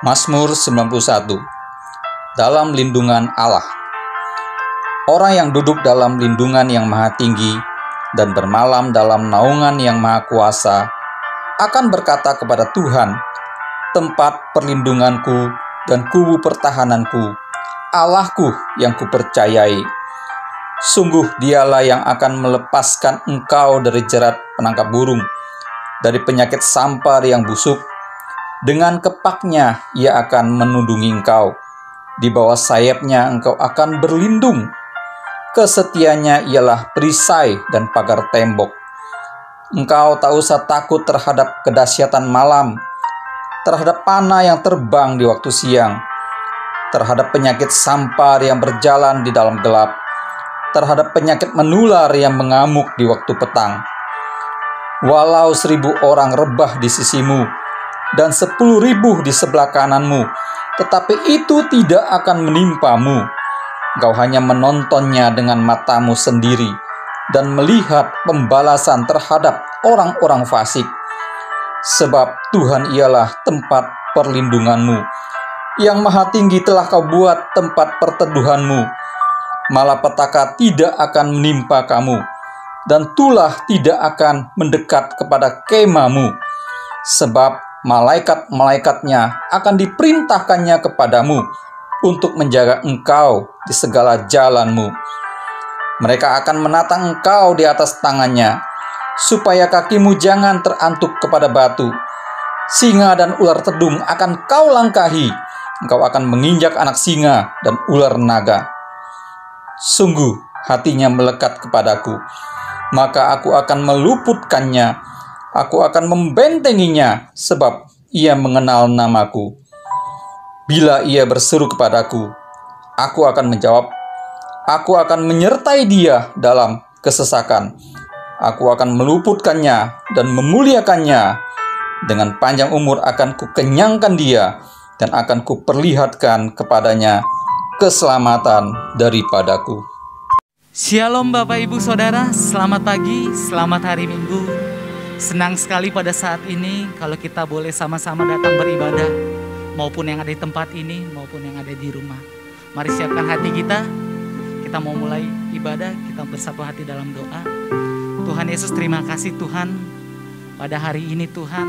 Mazmur 91. Dalam lindungan Allah. Orang yang duduk dalam lindungan yang maha tinggi dan bermalam dalam naungan yang maha kuasa akan berkata kepada Tuhan, tempat perlindunganku dan kubu pertahananku, Allahku yang kupercayai. Sungguh dialah yang akan melepaskan engkau dari jerat penangkap burung, dari penyakit sampar yang busuk. Dengan kepaknya ia akan menundungi engkau. Di bawah sayapnya engkau akan berlindung. Kesetiaannya ialah perisai dan pagar tembok. Engkau tak usah takut terhadap kedahsyatan malam, terhadap panah yang terbang di waktu siang, terhadap penyakit sampar yang berjalan di dalam gelap, terhadap penyakit menular yang mengamuk di waktu petang. Walau 1.000 orang rebah di sisimu dan 10.000 di sebelah kananmu, tetapi itu tidak akan menimpamu. Engkau hanya menontonnya dengan matamu sendiri dan melihat pembalasan terhadap orang-orang fasik. Sebab Tuhan ialah tempat perlindunganmu. Yang maha tinggi telah kau buat tempat perteduhanmu. Malapetaka tidak akan menimpa kamu, dan tulah tidak akan mendekat kepada kemahmu. Sebab malaikat-malaikatnya akan diperintahkannya kepadamu untuk menjaga engkau di segala jalanmu. Mereka akan menatang engkau di atas tangannya, supaya kakimu jangan terantuk kepada batu. Singa dan ular tedung akan kau langkahi. Engkau akan menginjak anak singa dan ular naga. Sungguh hatinya melekat kepadaku, maka aku akan meluputkannya. Aku akan membentenginya, sebab ia mengenal namaku. Bila ia berseru kepadaku, aku akan menjawab. Aku akan menyertai dia dalam kesesakan. Aku akan meluputkannya dan memuliakannya. Dengan panjang umur akan kukenyangkan dia, dan akan kuperlihatkan kepadanya keselamatan daripadaku. Shalom Bapak Ibu Saudara, selamat pagi, selamat hari Minggu. Senang sekali pada saat ini kalau kita boleh sama-sama datang beribadah, maupun yang ada di tempat ini maupun yang ada di rumah. Mari siapkan hati kita mau mulai ibadah, kita bersatu hati dalam doa. Tuhan Yesus, terima kasih Tuhan, pada hari ini Tuhan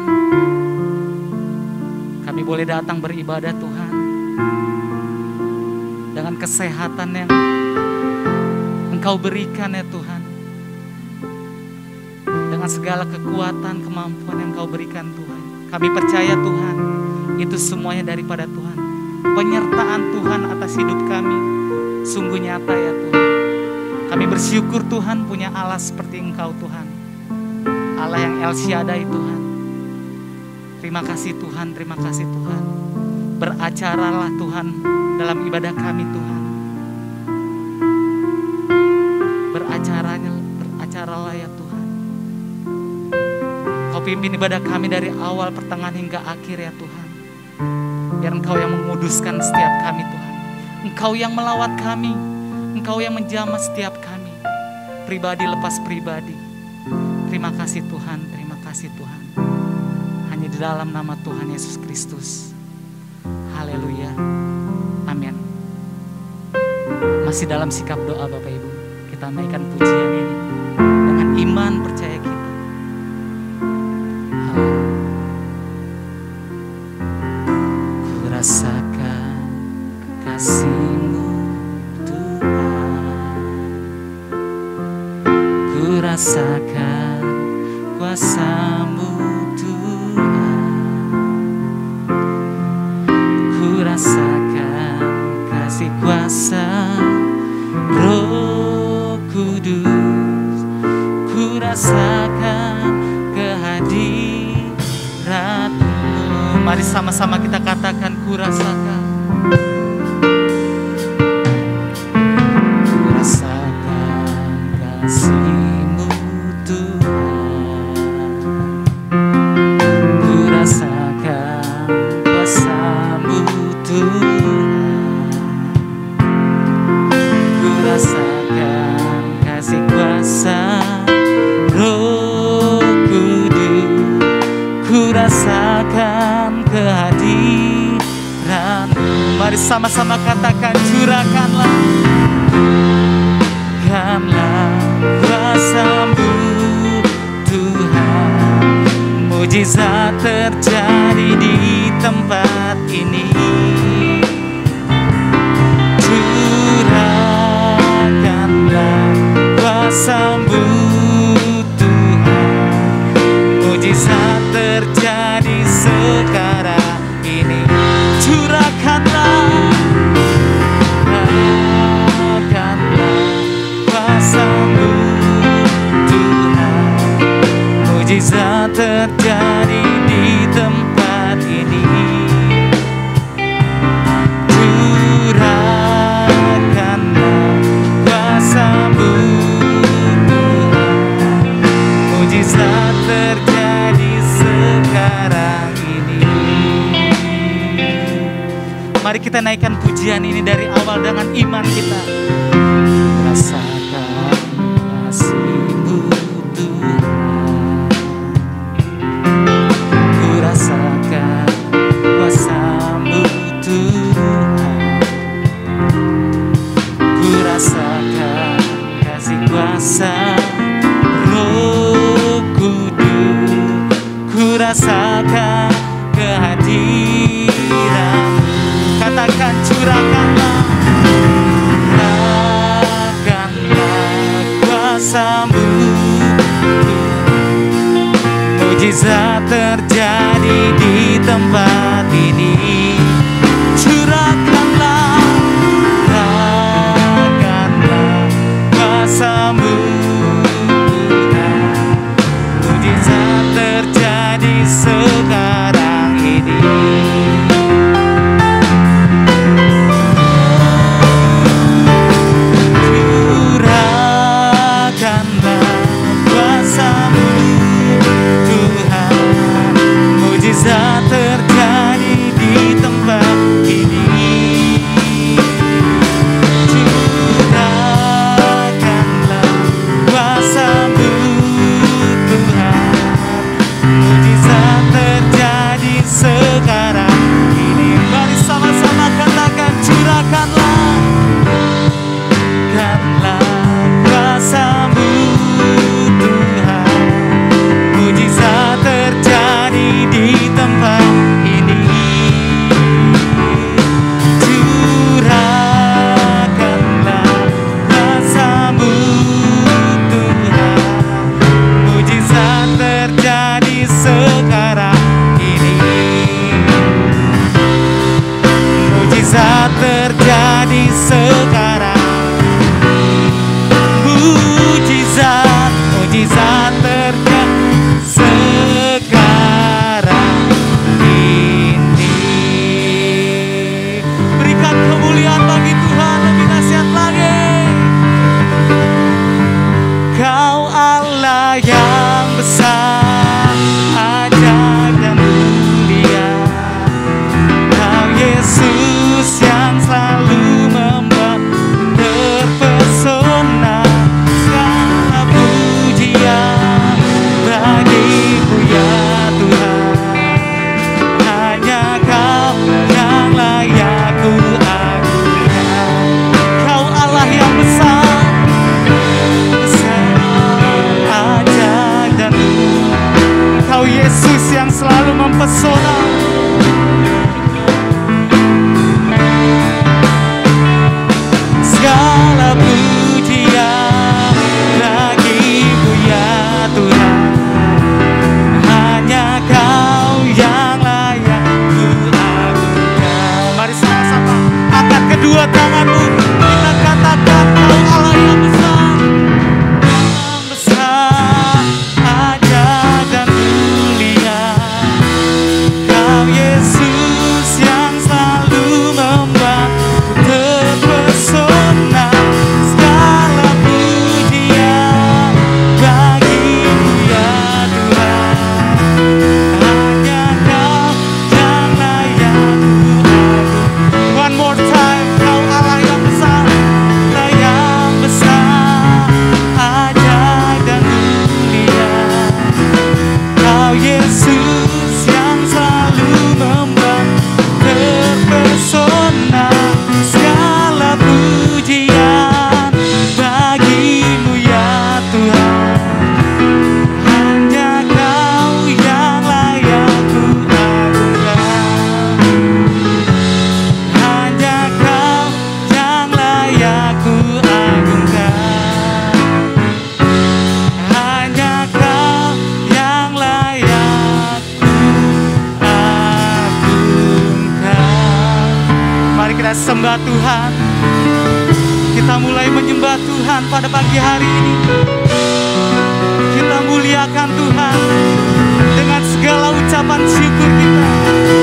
kami boleh datang beribadah Tuhan, dengan kesehatan yang Engkau berikan ya Tuhan, dengan segala kekuatan, kemampuan yang Kau berikan Tuhan. Kami percaya Tuhan, itu semuanya daripada Tuhan. Penyertaan Tuhan atas hidup kami sungguh nyata ya Tuhan. Kami bersyukur Tuhan punya Allah seperti Engkau Tuhan, Allah yang El Shaddai Tuhan. Terima kasih Tuhan, terima kasih Tuhan. Beracaralah Tuhan dalam ibadah kami Tuhan. Beracaralah ya Tuhan. Kau pimpin ibadah kami dari awal, pertengahan hingga akhir ya Tuhan. Biar Engkau yang menguduskan setiap kami Tuhan. Engkau yang melawat kami, Engkau yang menjamah setiap kami, pribadi lepas pribadi. Terima kasih Tuhan, terima kasih Tuhan. Hanya di dalam nama Tuhan Yesus Kristus. Haleluya, amin. Masih dalam sikap doa Bapak Ibu, kita naikkan pujian ini dengan iman percaya kita. Ku rasakan kasih-Mu Tuhan, ku rasakan kuasa-Mu Tuhan, ku rasakan kasih kuasa Roh Kudus, ku rasakan kehadirat-Mu. Mari sama-sama kita katakan, ku rasakan. Ku rasakan kasih-Mu Tuhan, ku rasakan kuasa-Mu Tuhan, ku rasakan kasih kuasa Roh Kudus, ku rasakan kehadiran sama-sama katakan, curahkanlah, curahkanlah kuasa-Mu Tuhan, mujizat terjadi di tempat ini. Curahkanlah kuasa-Mu Tuhan, mujizat terjadi sekarang ini. Curahkanlah, kuasa-Mu Tuhan, mujizat terjadi di tempat ini. Curahkanlah kuasa-Mu Tuhan, mujizat terjadi sekarang ini. Mari kita naikkan pujian ini dari awal dengan iman kita. Rasakan kasih-Mu Tuhan, ku rasakan kuasa-Mu Tuhan, ku rasakan kasih kuasa Roh Kudus, ku rasakan kehadiran. Katakan, curahkanlah, curahkanlah kuasa-Mu Tuhan, mujizat terjadi di tempat ini. Curahkanlah, curahkanlah kuasa-Mu Tuhan, mujizat terjadi sekarang ini. Mujizat terjadi di tempat ini. Curahkanlah kuasa-Mu Tuhan, mujizat terjadi sekarang ini. Mari sama-sama katakan, curahkanlah, curahkanlah kuasa-Mu Tuhan, mujizat terjadi di tempat ini. Curahkanlah kuasa-Mu Tuhan, mujizat terjadi sekarang ini. Mujizat terjadi sekarang. Mujizat, mujizat terjadi sekarang ini. Berikan kemuliaan bagi Tuhan, lebih dahsyat lagi. Kau Allah yang besar, ajaib dan mulia. Kau Yesus yang selalu membuat terpesona. Segala pujian bagi-Mu ya Tuhan, hanya Kau yang layak ku agungkan. Kau Allah yang besar, besar, ajaib dan mulia. Kau Yesus yang selalu mempesona. Segala pujian bagi-Mu ya Tuhan, hanya Kau yang layak ku agungkan. Mari sama-sama angkat kedua tanganmu, kita katakan, Kau Allah yang besar, ajaib dan mulia. Kau Yesus yang selalu membuat terpesona. Segala pujian bagi-Mu ya Tuhan, hanya Kau yang layak ku agungkan. One more time, Kau Allah kita sembah Tuhan. Kita mulai menyembah Tuhan pada pagi hari ini. Kita muliakan Tuhan dengan segala ucapan syukur kita.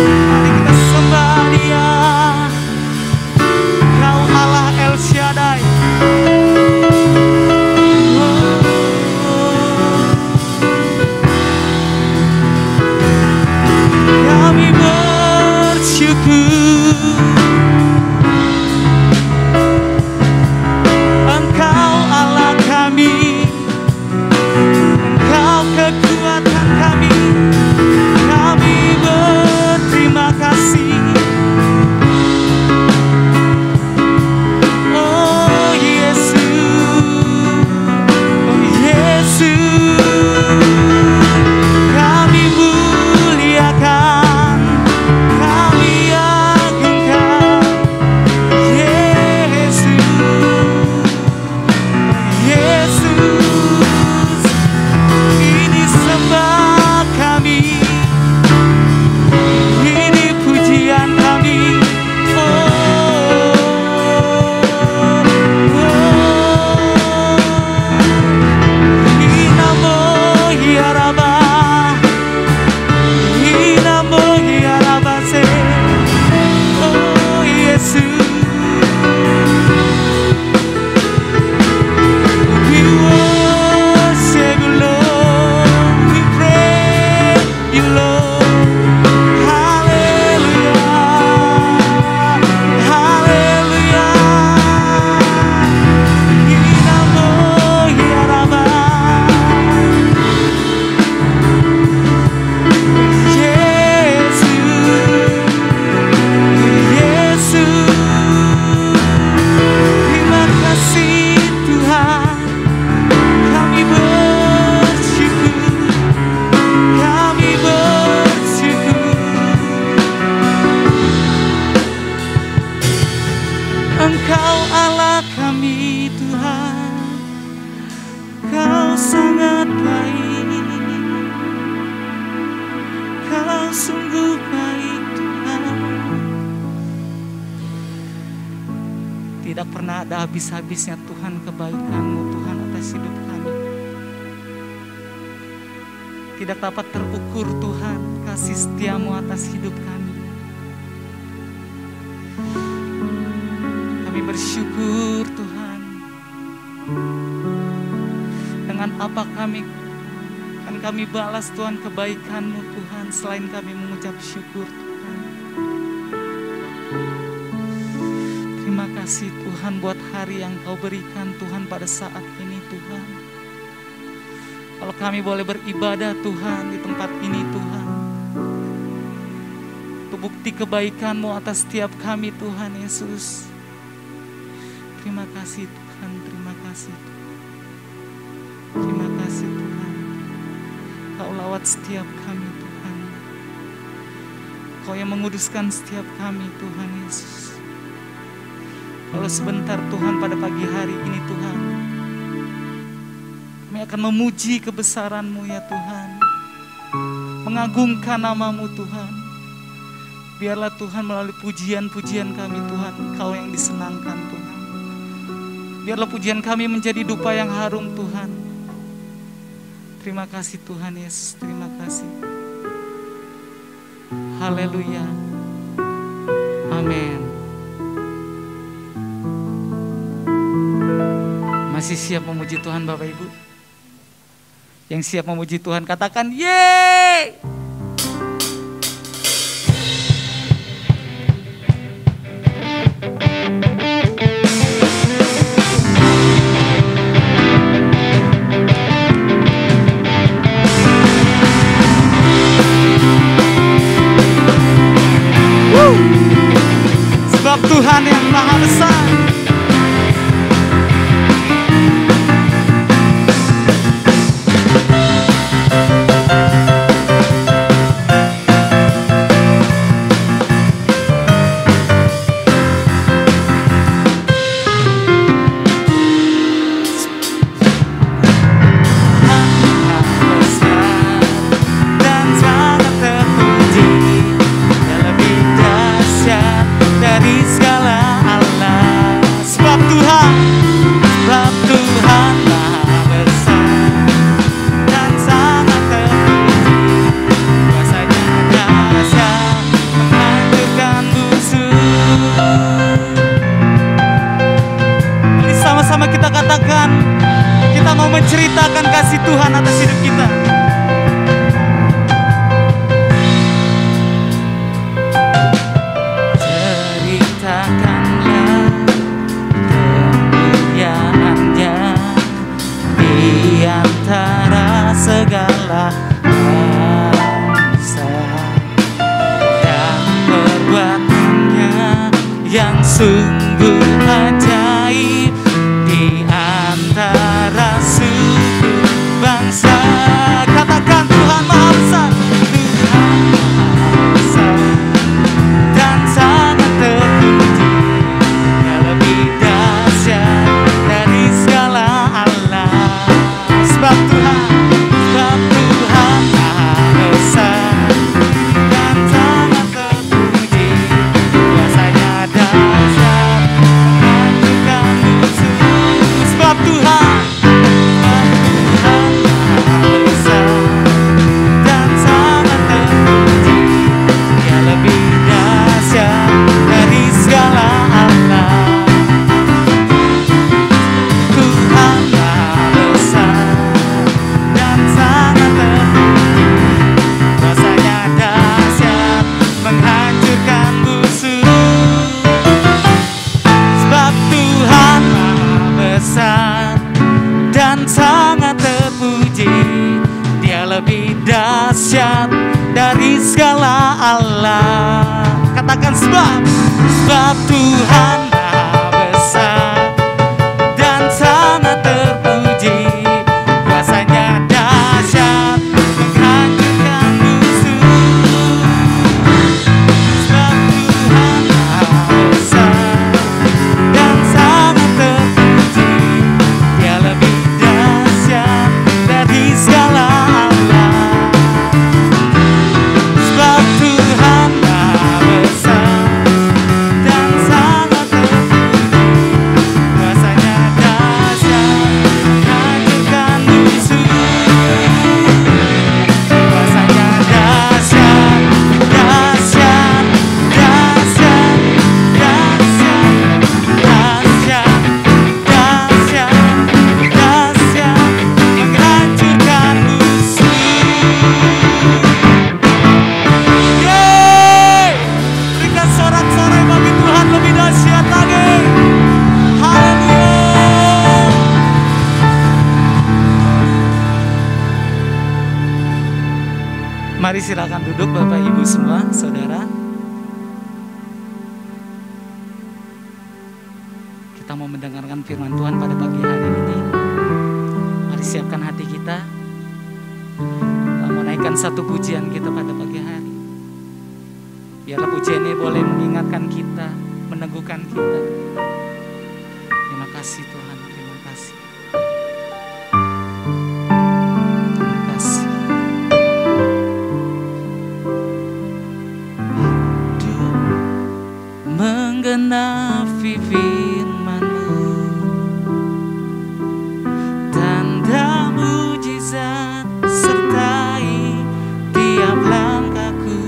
Mari kita sembah Dia. Kau Allah El Shaddai. Kami bersyukur. Engkau Allah kami. Engkau kekuatan kami. Kami berterima kasih. Oh Yesus, oh Yesus, kami muliakan, kami agungkan. Yesus, Yesus, ini sembah kami, ini pujian kami. Engkau Allah kami Tuhan, Kau sangat baik, Kau sungguh baik Tuhan. Tidak pernah ada habis-habisnya Tuhan kebaikan-Mu Tuhan atas hidup kami. Tidak dapat terukur Tuhan kasih setia-Mu atas hidup kami. Bersyukur Tuhan. Dengan apa kami balas Tuhan kebaikan-Mu Tuhan selain kami mengucap syukur Tuhan. Terima kasih Tuhan buat hari yang Kau berikan Tuhan pada saat ini Tuhan. Kalau kami boleh beribadah Tuhan di tempat ini Tuhan, itu bukti kebaikan-Mu atas setiap kami Tuhan Yesus. Terima kasih Tuhan, terima kasih Tuhan. Terima kasih Tuhan. Kau lawat setiap kami Tuhan. Kau yang menguduskan setiap kami Tuhan Yesus. Kalau sebentar Tuhan pada pagi hari ini Tuhan, kami akan memuji kebesaran-Mu ya Tuhan. Mengagungkan nama-Mu Tuhan. Biarlah Tuhan melalui pujian-pujian kami Tuhan, Kau yang disenangkan Tuhan. Biarlah pujian kami menjadi dupa yang harum Tuhan. Terima kasih Tuhan Yesus, terima kasih. Haleluya. Amin. Masih siap memuji Tuhan Bapak Ibu? Yang siap memuji Tuhan katakan yeay! Sebab Tuhan yang Maha Besar. Dan dari segala Allah. Sebab Tuhan Maha besar dan sangat terpuji, kuasanya dahsyat menghancurkan musuh. Mari sama-sama kita katakan, kita mau menceritakan kasih Tuhan atas hidup kita. Ceritakanlah kemuliaannya di antara segala bangsa, dan perbuatannya yang sungguh ajaib di antara suku bangsa. Katakan Tuhan Maha Besar, Tuhan Maha Besar dan sangat terpuji, Dia lebih dahsyat dari segala Allah. Sebab Tuhan Maha Besar dan sangat terpuji, kuasanya dahsyat menghancurkan musuh. Sebab Tuhan Maha Besar dan sangat terpuji, Dia lebih dahsyat dari segala Allah. Tuhan Maha Besar dan sangat terpuji, kuasanya dahsyat menghancurkan musuh. Sebab Tuhan Maha Besar dan sangat terpuji, Dia lebih dahsyat dari segala Allah. Katakan sebab Tuhan Maha Besar dan sangat terpuji, kuasanya dahsyat menghancurkan musuh. Sebab Tuhan Maha Besar dan sangat terpuji, Dia lebih dahsyat dari segala Allah. Sebab Tuhan Maha Besar dan sangat terpuji, kuasanya dahsyat menghancurkan musuh. Kuasanya dahsyat, dahsyat, dahsyat, dahsyat, dahsyat, dahsyat, dahsyat, menghancurkan musuh. Yeay! Berikan sorak-sorai bagi Tuhan lebih dahsyat lagi. Haleluya! Mari silakan duduk Bapak Ibu semua, Saudara. Kita mau mendengarkan firman Tuhan pada pagi hari ini. Mari siapkan hati kita. Kita mau naikkan satu pujian kita pada pagi hari. Biarlah pujiannya boleh mengingatkan kita, meneguhkan kita. Terima kasih Tuhan, terima kasih. Terima kasih. Hidup menggenapi firman-Mu, tanda mujizat sertai tiap langkahku.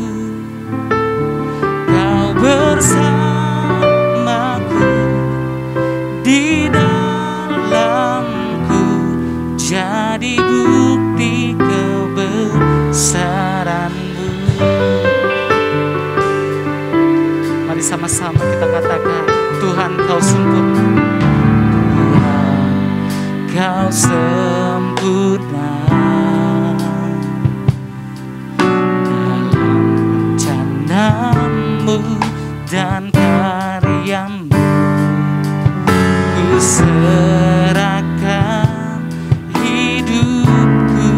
Kau bersamaku di dalamku, jadi bukti kebesaran-Mu. Mari sama-sama kita katakan, Tuhan Kau sempurna, Tuhan Kau sempurna dalam rencana-Mu dan karya-Mu. Ku serahkan hidupku,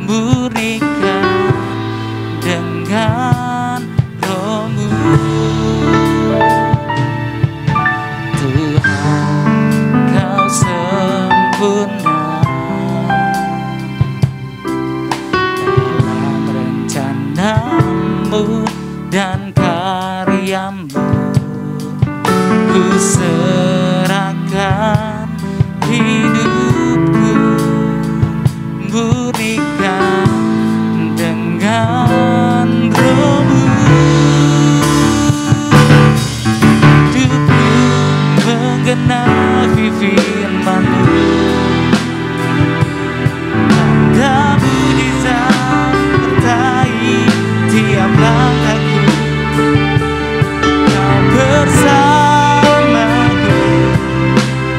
murnikan dengan Roh-Mu. Tuhan Kau sempurna dalam rencana-Mu dan karya-Mu. karya-Mu, ku serahkan hidupku, murnikan dengan Roh-Mu. Hidupku menggenapi firman-Mu, tanda mujizat sertai tiap langkahku. Kau bersamaku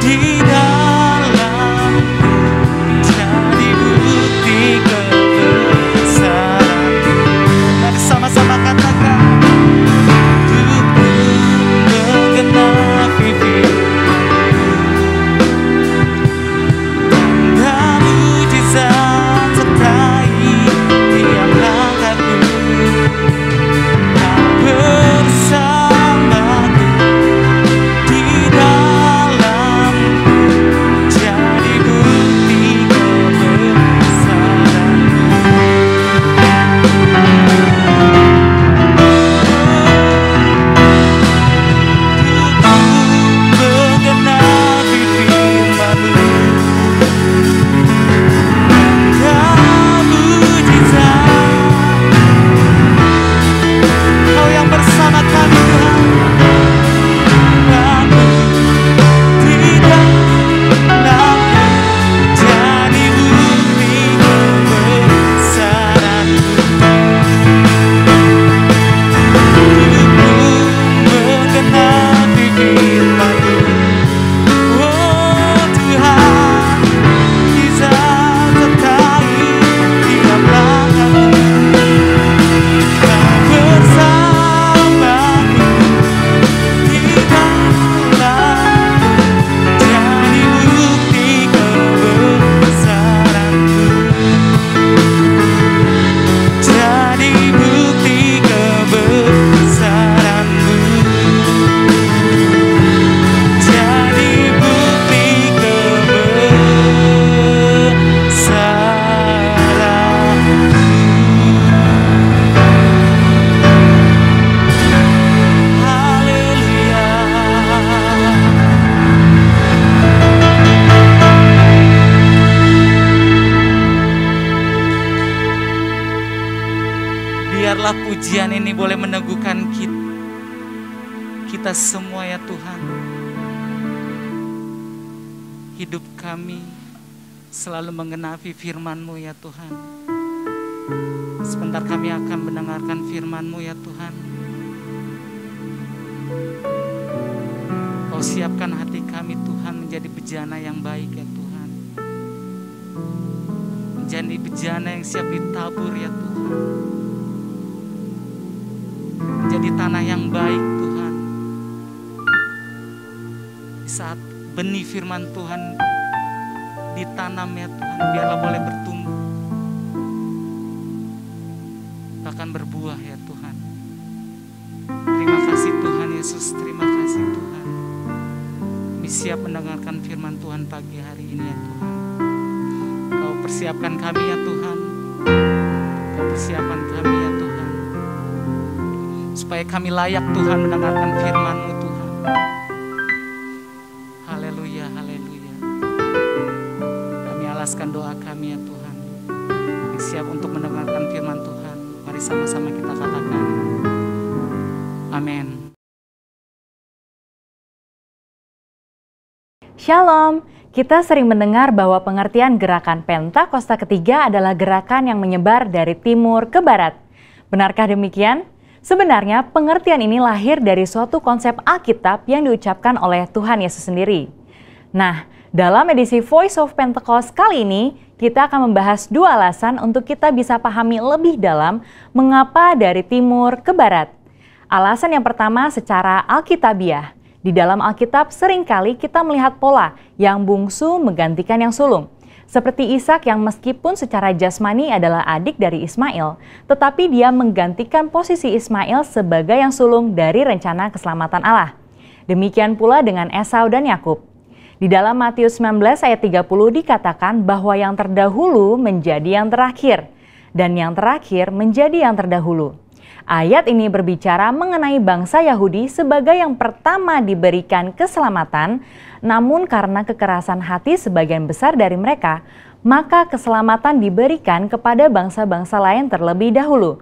di dalamku, jadi bukti kebesaran-Mu. Mari sama-sama katakan, hidupku menggenapi firman-Mu, tanda mujizat sertai tiap langkahku. Kau bersamaku di dalamku, jadi bukti kebesaran-Mu. Menggenapi firman-Mu, tanda mujizat. Kau yang bersama kami Tuhan, aku di dalammu, jadi bukti kebesaran-Mu. Hidupku menggenapi firman-Mu, oh Tuhan, mujizat sertai tiap langkahku. Kau bersamaku di dalamku, jadi bukti kebesaran-Mu, jadi bukti kebesaran-Mu, jadi bukti kebesaran-Mu. Haleluya. Biarlah pujian ini boleh meneguhkan kita semua ya Tuhan. Hidup kami selalu menggenapi firman-Mu ya Tuhan. Sebentar kami akan mendengarkan firman-Mu ya Tuhan. Kau siapkan hati kami Tuhan menjadi bejana yang baik ya Tuhan. Menjadi bejana yang siap ditabur ya Tuhan. Menjadi tanah yang baik Tuhan. Di saat benih firman Tuhan ditanam ya Tuhan, biarlah boleh bertumbuh, bahkan berbuah ya Tuhan. Terima kasih Tuhan Yesus, terima kasih Tuhan. Kami siap mendengarkan firman Tuhan pagi hari ini ya Tuhan. Kau persiapkan kami ya Tuhan. Kau persiapkan kami ya Tuhan, supaya kami layak Tuhan mendengarkan firman-Mu Tuhan. Haleluya, haleluya. Kami alaskan doa kami ya Tuhan, yang siap untuk mendengarkan firman Tuhan. Mari sama-sama kita katakan, amin. Shalom, kita sering mendengar bahwa pengertian gerakan Pentakosta ketiga adalah gerakan yang menyebar dari timur ke barat. Benarkah demikian? Sebenarnya pengertian ini lahir dari suatu konsep Alkitab yang diucapkan oleh Tuhan Yesus sendiri. Nah, dalam edisi Voice of Pentecost kali ini, kita akan membahas dua alasan untuk kita bisa pahami lebih dalam mengapa dari timur ke barat. Alasan yang pertama secara alkitabiah. Di dalam Alkitab seringkali kita melihat pola yang bungsu menggantikan yang sulung. Seperti Ishak yang meskipun secara jasmani adalah adik dari Ismail, tetapi dia menggantikan posisi Ismail sebagai yang sulung dari rencana keselamatan Allah. Demikian pula dengan Esau dan Yakub. Di dalam Matius 19 ayat 30 dikatakan bahwa yang terdahulu menjadi yang terakhir, dan yang terakhir menjadi yang terdahulu. Ayat ini berbicara mengenai bangsa Yahudi sebagai yang pertama diberikan keselamatan, namun karena kekerasan hati sebagian besar dari mereka, maka keselamatan diberikan kepada bangsa-bangsa lain terlebih dahulu.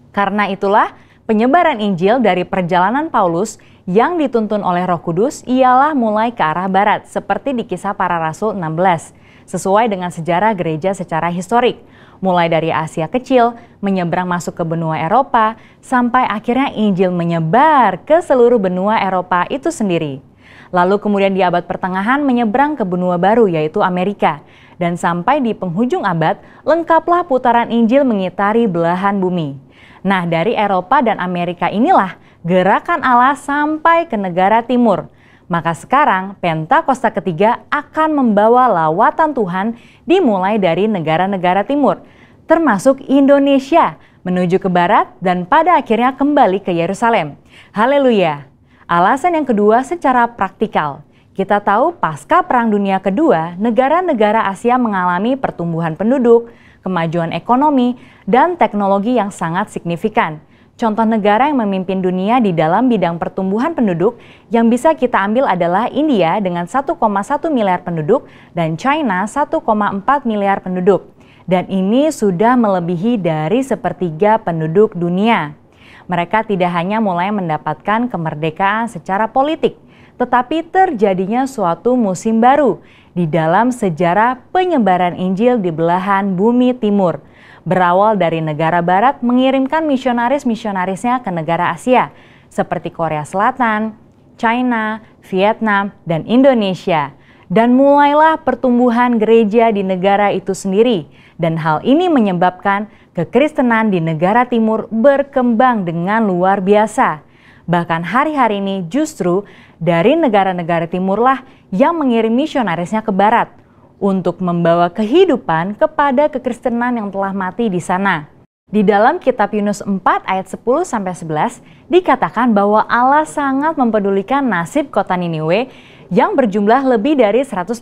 Karena itulah, penyebaran Injil dari perjalanan Paulus yang dituntun oleh Roh Kudus ialah mulai ke arah barat, seperti di Kisah Para Rasul 16, sesuai dengan sejarah gereja secara historik. Mulai dari Asia Kecil, menyeberang masuk ke benua Eropa, sampai akhirnya Injil menyebar ke seluruh benua Eropa itu sendiri. Lalu kemudian di abad pertengahan menyeberang ke benua baru, yaitu Amerika. Dan sampai di penghujung abad, lengkaplah putaran Injil mengitari belahan bumi. Nah, dari Eropa dan Amerika inilah gerakan Allah sampai ke negara timur. Maka sekarang Pentakosta ketiga akan membawa lawatan Tuhan dimulai dari negara-negara timur, termasuk Indonesia, menuju ke barat dan pada akhirnya kembali ke Yerusalem. Haleluya! Alasan yang kedua secara praktikal. Kita tahu pasca Perang Dunia Kedua, negara-negara Asia mengalami pertumbuhan penduduk, kemajuan ekonomi, dan teknologi yang sangat signifikan. Contoh negara yang memimpin dunia di dalam bidang pertumbuhan penduduk yang bisa kita ambil adalah India dengan 1,1 miliar penduduk dan China 1,4 miliar penduduk. Dan ini sudah melebihi dari sepertiga penduduk dunia. Mereka tidak hanya mulai mendapatkan kemerdekaan secara politik, tetapi terjadinya suatu musim baru di dalam sejarah penyebaran Injil di belahan bumi timur. Berawal dari negara barat mengirimkan misionaris-misionarisnya ke negara Asia, seperti Korea Selatan, China, Vietnam, dan Indonesia. Dan mulailah pertumbuhan gereja di negara itu sendiri. Dan hal ini menyebabkan kekristenan di negara timur berkembang dengan luar biasa. Bahkan hari-hari ini justru dari negara-negara timurlah yang mengirim misionarisnya ke barat untuk membawa kehidupan kepada kekristenan yang telah mati di sana. Di dalam kitab Yunus 4 ayat 10-11 dikatakan bahwa Allah sangat mempedulikan nasib kota Niniwe yang berjumlah lebih dari 120.000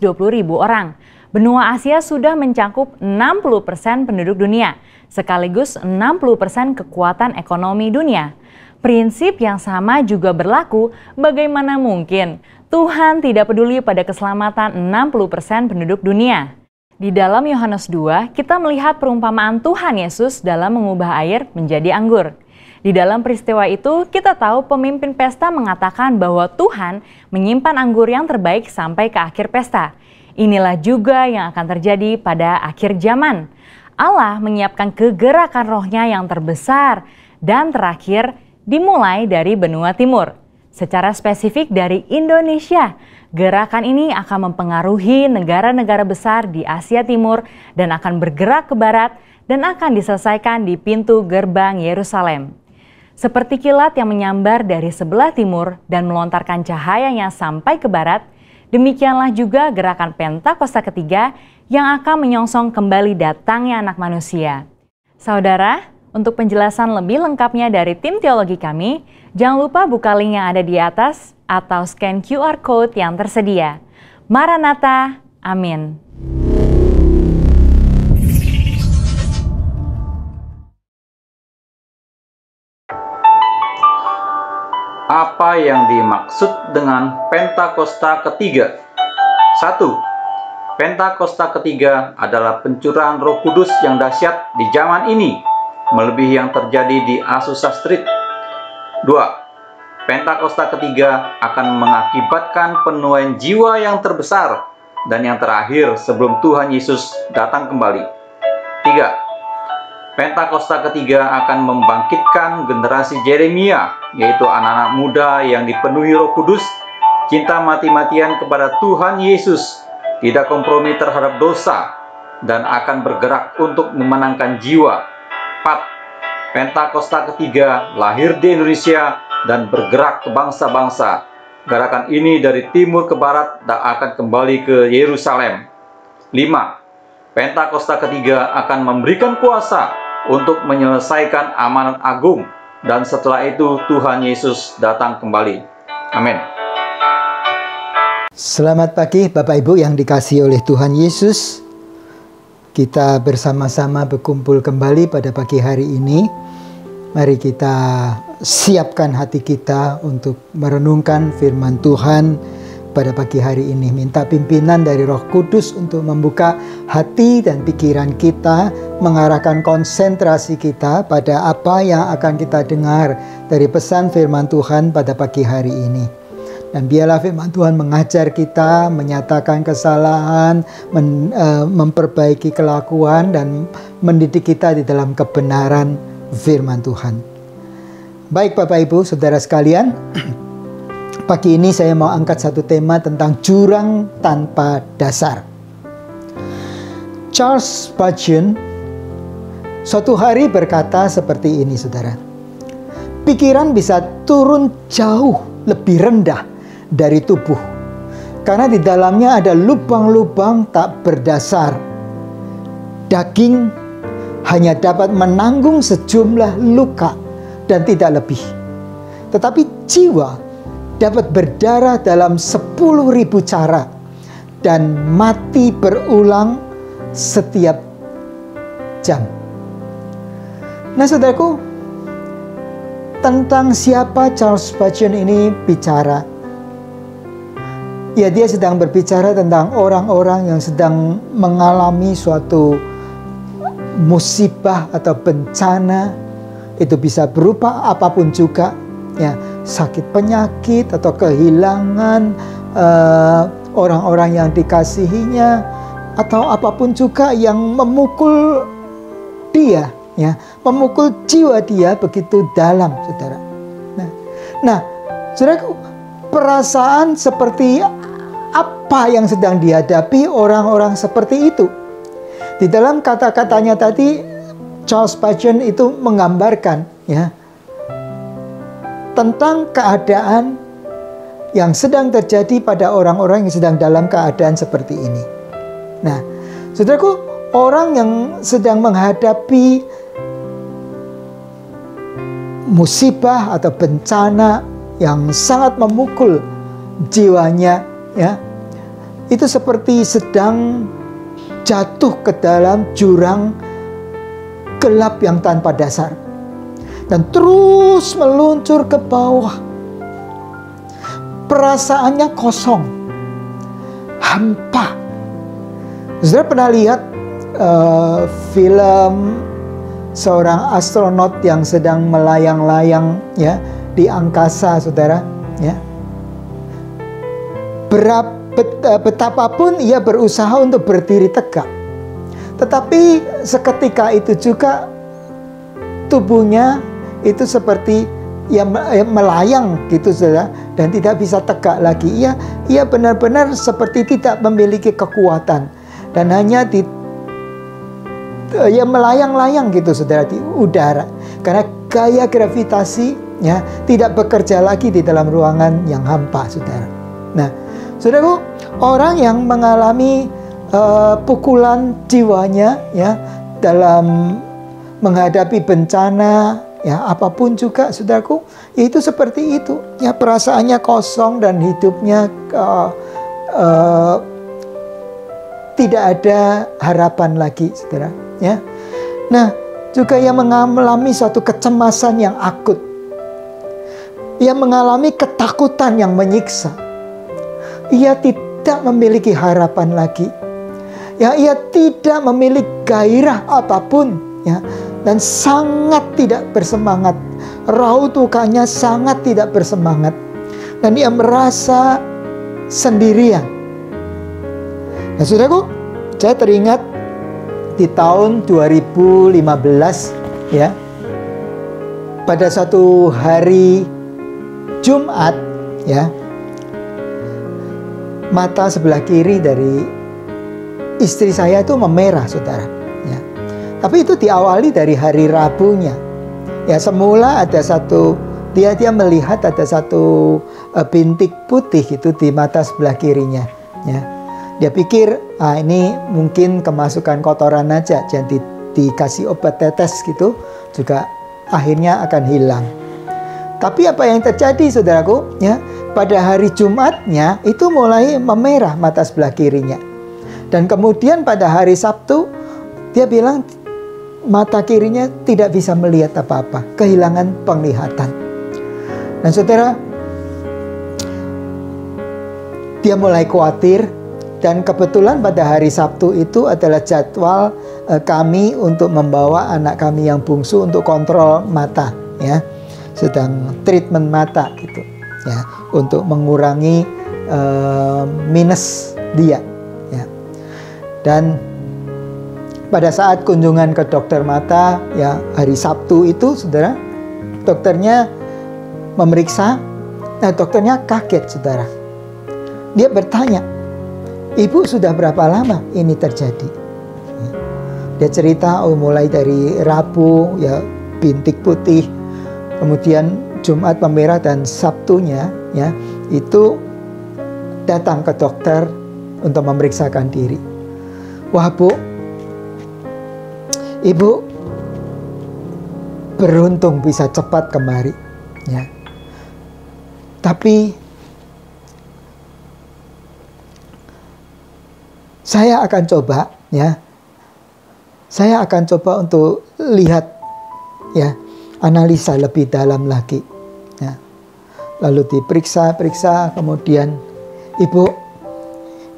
orang. Benua Asia sudah mencakup 60% penduduk dunia, sekaligus 60% kekuatan ekonomi dunia. Prinsip yang sama juga berlaku, bagaimana mungkin Tuhan tidak peduli pada keselamatan 60% penduduk dunia. Di dalam Yohanes 2, kita melihat perumpamaan Tuhan Yesus dalam mengubah air menjadi anggur. Di dalam peristiwa itu, kita tahu pemimpin pesta mengatakan bahwa Tuhan menyimpan anggur yang terbaik sampai ke akhir pesta. Inilah juga yang akan terjadi pada akhir zaman. Allah menyiapkan kegerakan rohnya yang terbesar dan terakhir dimulai dari benua timur. Secara spesifik dari Indonesia, gerakan ini akan mempengaruhi negara-negara besar di Asia Timur dan akan bergerak ke barat dan akan diselesaikan di pintu gerbang Yerusalem. Seperti kilat yang menyambar dari sebelah timur dan melontarkan cahayanya sampai ke barat, demikianlah juga gerakan Pentakosta ketiga yang akan menyongsong kembali datangnya Anak Manusia. Saudara, untuk penjelasan lebih lengkapnya dari tim teologi kami, jangan lupa buka link yang ada di atas atau scan QR Code yang tersedia. Maranatha, amin. Apa yang dimaksud dengan Pentakosta ketiga? 1. Pentakosta ketiga adalah pencurahan Roh Kudus yang dahsyat di zaman ini, melebihi yang terjadi di Azusa Street. 2. Pentakosta ketiga akan mengakibatkan penuaian jiwa yang terbesar dan yang terakhir sebelum Tuhan Yesus datang kembali. 3. Pentakosta ketiga akan membangkitkan generasi Yeremia, yaitu anak-anak muda yang dipenuhi Roh Kudus, cinta mati-matian kepada Tuhan Yesus, tidak kompromi terhadap dosa, dan akan bergerak untuk memenangkan jiwa. 4. Pentakosta ketiga lahir di Indonesia dan bergerak ke bangsa-bangsa. Gerakan ini dari timur ke barat dan akan kembali ke Yerusalem. 5. Pentakosta ketiga akan memberikan kuasa untuk menyelesaikan amanat agung dan setelah itu Tuhan Yesus datang kembali. Amin. Selamat pagi Bapak Ibu yang dikasihi oleh Tuhan Yesus. Kita bersama-sama berkumpul kembali pada pagi hari ini Mari kita siapkan hati kita untuk merenungkan firman Tuhan pada pagi hari ini. Minta pimpinan dari Roh Kudus untuk membuka hati dan pikiran kita, mengarahkan konsentrasi kita pada apa yang akan kita dengar dari pesan firman Tuhan pada pagi hari ini. Dan biarlah firman Tuhan mengajar kita, menyatakan kesalahan, memperbaiki kelakuan, dan mendidik kita di dalam kebenaran firman Tuhan. Baik Bapak Ibu, Saudara sekalian, pagi ini saya mau angkat satu tema tentang jurang tanpa dasar. Charles Spurgeon suatu hari berkata seperti ini, saudara. Pikiran bisa turun jauh lebih rendah dari tubuh, karena di dalamnya ada lubang-lubang tak berdasar. Daging hanya dapat menanggung sejumlah luka dan tidak lebih. Tetapi jiwa dapat berdarah dalam 10.000 cara dan mati berulang setiap jam. Nah saudaraku, tentang siapa Charles Spurgeon ini bicara? Ya, dia sedang berbicara tentang orang-orang yang sedang mengalami suatu musibah atau bencana. Itu bisa berupa apapun juga, ya, sakit penyakit atau kehilangan orang-orang yang dikasihinya, atau apapun juga yang memukul dia, ya, memukul jiwa dia begitu dalam, saudara. Nah, saudaraku, perasaan seperti apa yang sedang dihadapi orang-orang seperti itu? Di dalam kata-katanya tadi, Charles Spurgeon itu menggambarkan, ya, tentang keadaan yang sedang terjadi pada orang-orang yang sedang dalam keadaan seperti ini. Nah, saudaraku, orang yang sedang menghadapi musibah atau bencana yang sangat memukul jiwanya, ya, itu seperti sedang jatuh ke dalam jurang gelap yang tanpa dasar dan terus meluncur ke bawah. Perasaannya kosong, hampa. Saudara pernah lihat film seorang astronot yang sedang melayang-layang, ya, di angkasa, saudara, ya. Betapapun ia berusaha untuk berdiri tegak, tetapi seketika itu juga tubuhnya itu seperti ia melayang gitu, saudara, dan tidak bisa tegak lagi. Ia benar-benar seperti tidak memiliki kekuatan dan hanya ia melayang-layang gitu, saudara, di udara, karena gaya gravitasinya tidak bekerja lagi di dalam ruangan yang hampa, saudara. Nah, saudaraku, orang yang mengalami pukulan jiwanya, ya, dalam menghadapi bencana, ya, apapun juga, saudaraku, itu seperti itu, ya, perasaannya kosong dan hidupnya tidak ada harapan lagi, saudara, ya. Nah, juga yang mengalami suatu kecemasan yang akut, yang mengalami ketakutan yang menyiksa, ia tidak memiliki harapan lagi. Ya, ia tidak memiliki gairah apapun, ya, dan sangat tidak bersemangat. Raut mukanya sangat tidak bersemangat, dan dia merasa sendirian. Nah, saudaraku, saya teringat di tahun 2015, ya, pada suatu hari Jumat, ya, mata sebelah kiri dari istri saya itu memerah, saudara, ya. Tapi itu diawali dari hari Rabunya. Ya, semula ada satu, dia melihat ada satu bintik putih itu di mata sebelah kirinya, ya. Dia pikir, ini mungkin kemasukan kotoran aja, jadi dikasih obat tetes gitu, juga akhirnya akan hilang. Tapi apa yang terjadi, saudaraku, ya, pada hari Jumatnya itu mulai memerah mata sebelah kirinya. Dan kemudian pada hari Sabtu dia bilang mata kirinya tidak bisa melihat apa-apa, kehilangan penglihatan. Dan saudara, dia mulai khawatir, dan kebetulan pada hari Sabtu itu adalah jadwal kami untuk membawa anak kami yang bungsu untuk kontrol mata, ya, sedang treatment mata gitu, ya, untuk mengurangi minus dia, ya. Dan pada saat kunjungan ke dokter mata, ya, hari Sabtu itu, saudara, dokternya memeriksa. Nah, dokternya kaget, saudara. Dia bertanya, "Ibu sudah berapa lama ini terjadi?" Dia cerita, mulai dari Rabu, ya, bintik putih, kemudian Jumat memerah, dan Sabtunya, ya, itu datang ke dokter untuk memeriksakan diri. "Wah, Bu, Ibu beruntung bisa cepat kemari, ya. Tapi saya akan coba, ya. Saya akan coba untuk lihat, ya, analisa lebih dalam lagi, ya." Lalu diperiksa, kemudian, "Ibu,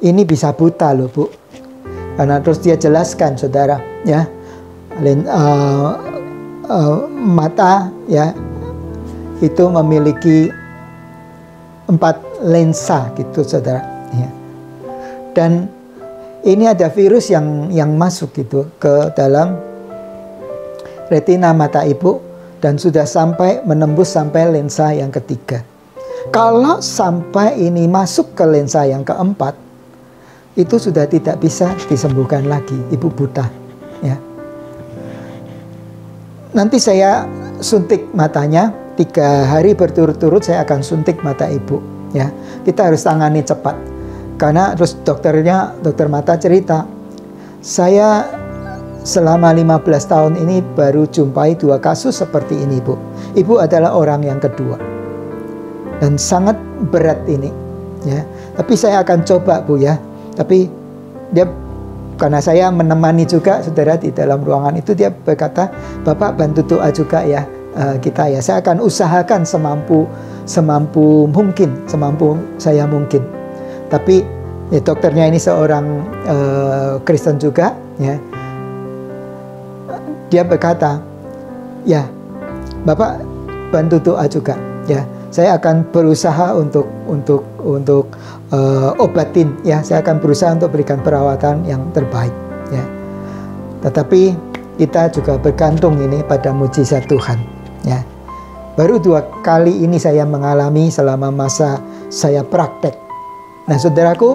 ini bisa buta loh, Bu." Karena terus dia jelaskan, saudara, ya, mata, ya, itu memiliki 4 lensa gitu, saudara, ya. Dan ini ada virus yang masuk gitu ke dalam retina mata ibu, dan sudah sampai menembus sampai lensa yang ketiga. Kalau sampai ini masuk ke lensa yang keempat, itu sudah tidak bisa disembuhkan lagi, ibu buta, ya. Nanti saya suntik matanya, 3 hari berturut-turut saya akan suntik mata ibu, ya. Kita harus tangani cepat. Karena terus dokter mata cerita, "Saya selama 15 tahun ini baru jumpai 2 kasus seperti ini, Bu. Ibu adalah orang yang kedua. Dan sangat berat ini, ya. Tapi saya akan coba, Bu, ya." Tapi dia, karena saya menemani juga, saudara, di dalam ruangan itu, dia berkata, "Bapak bantu doa juga ya, kita ya. Saya akan usahakan semampu saya mungkin." Tapi ya, dokternya ini seorang Kristen juga, ya. Dia berkata, "Ya, Bapak bantu doa juga, ya. Saya akan berusaha untuk obatin, ya. Saya akan berusaha untuk berikan perawatan yang terbaik, ya. Tetapi kita juga bergantung ini pada mujizat Tuhan, ya. Baru 2 kali ini saya mengalami selama masa saya praktek. Nah, saudaraku,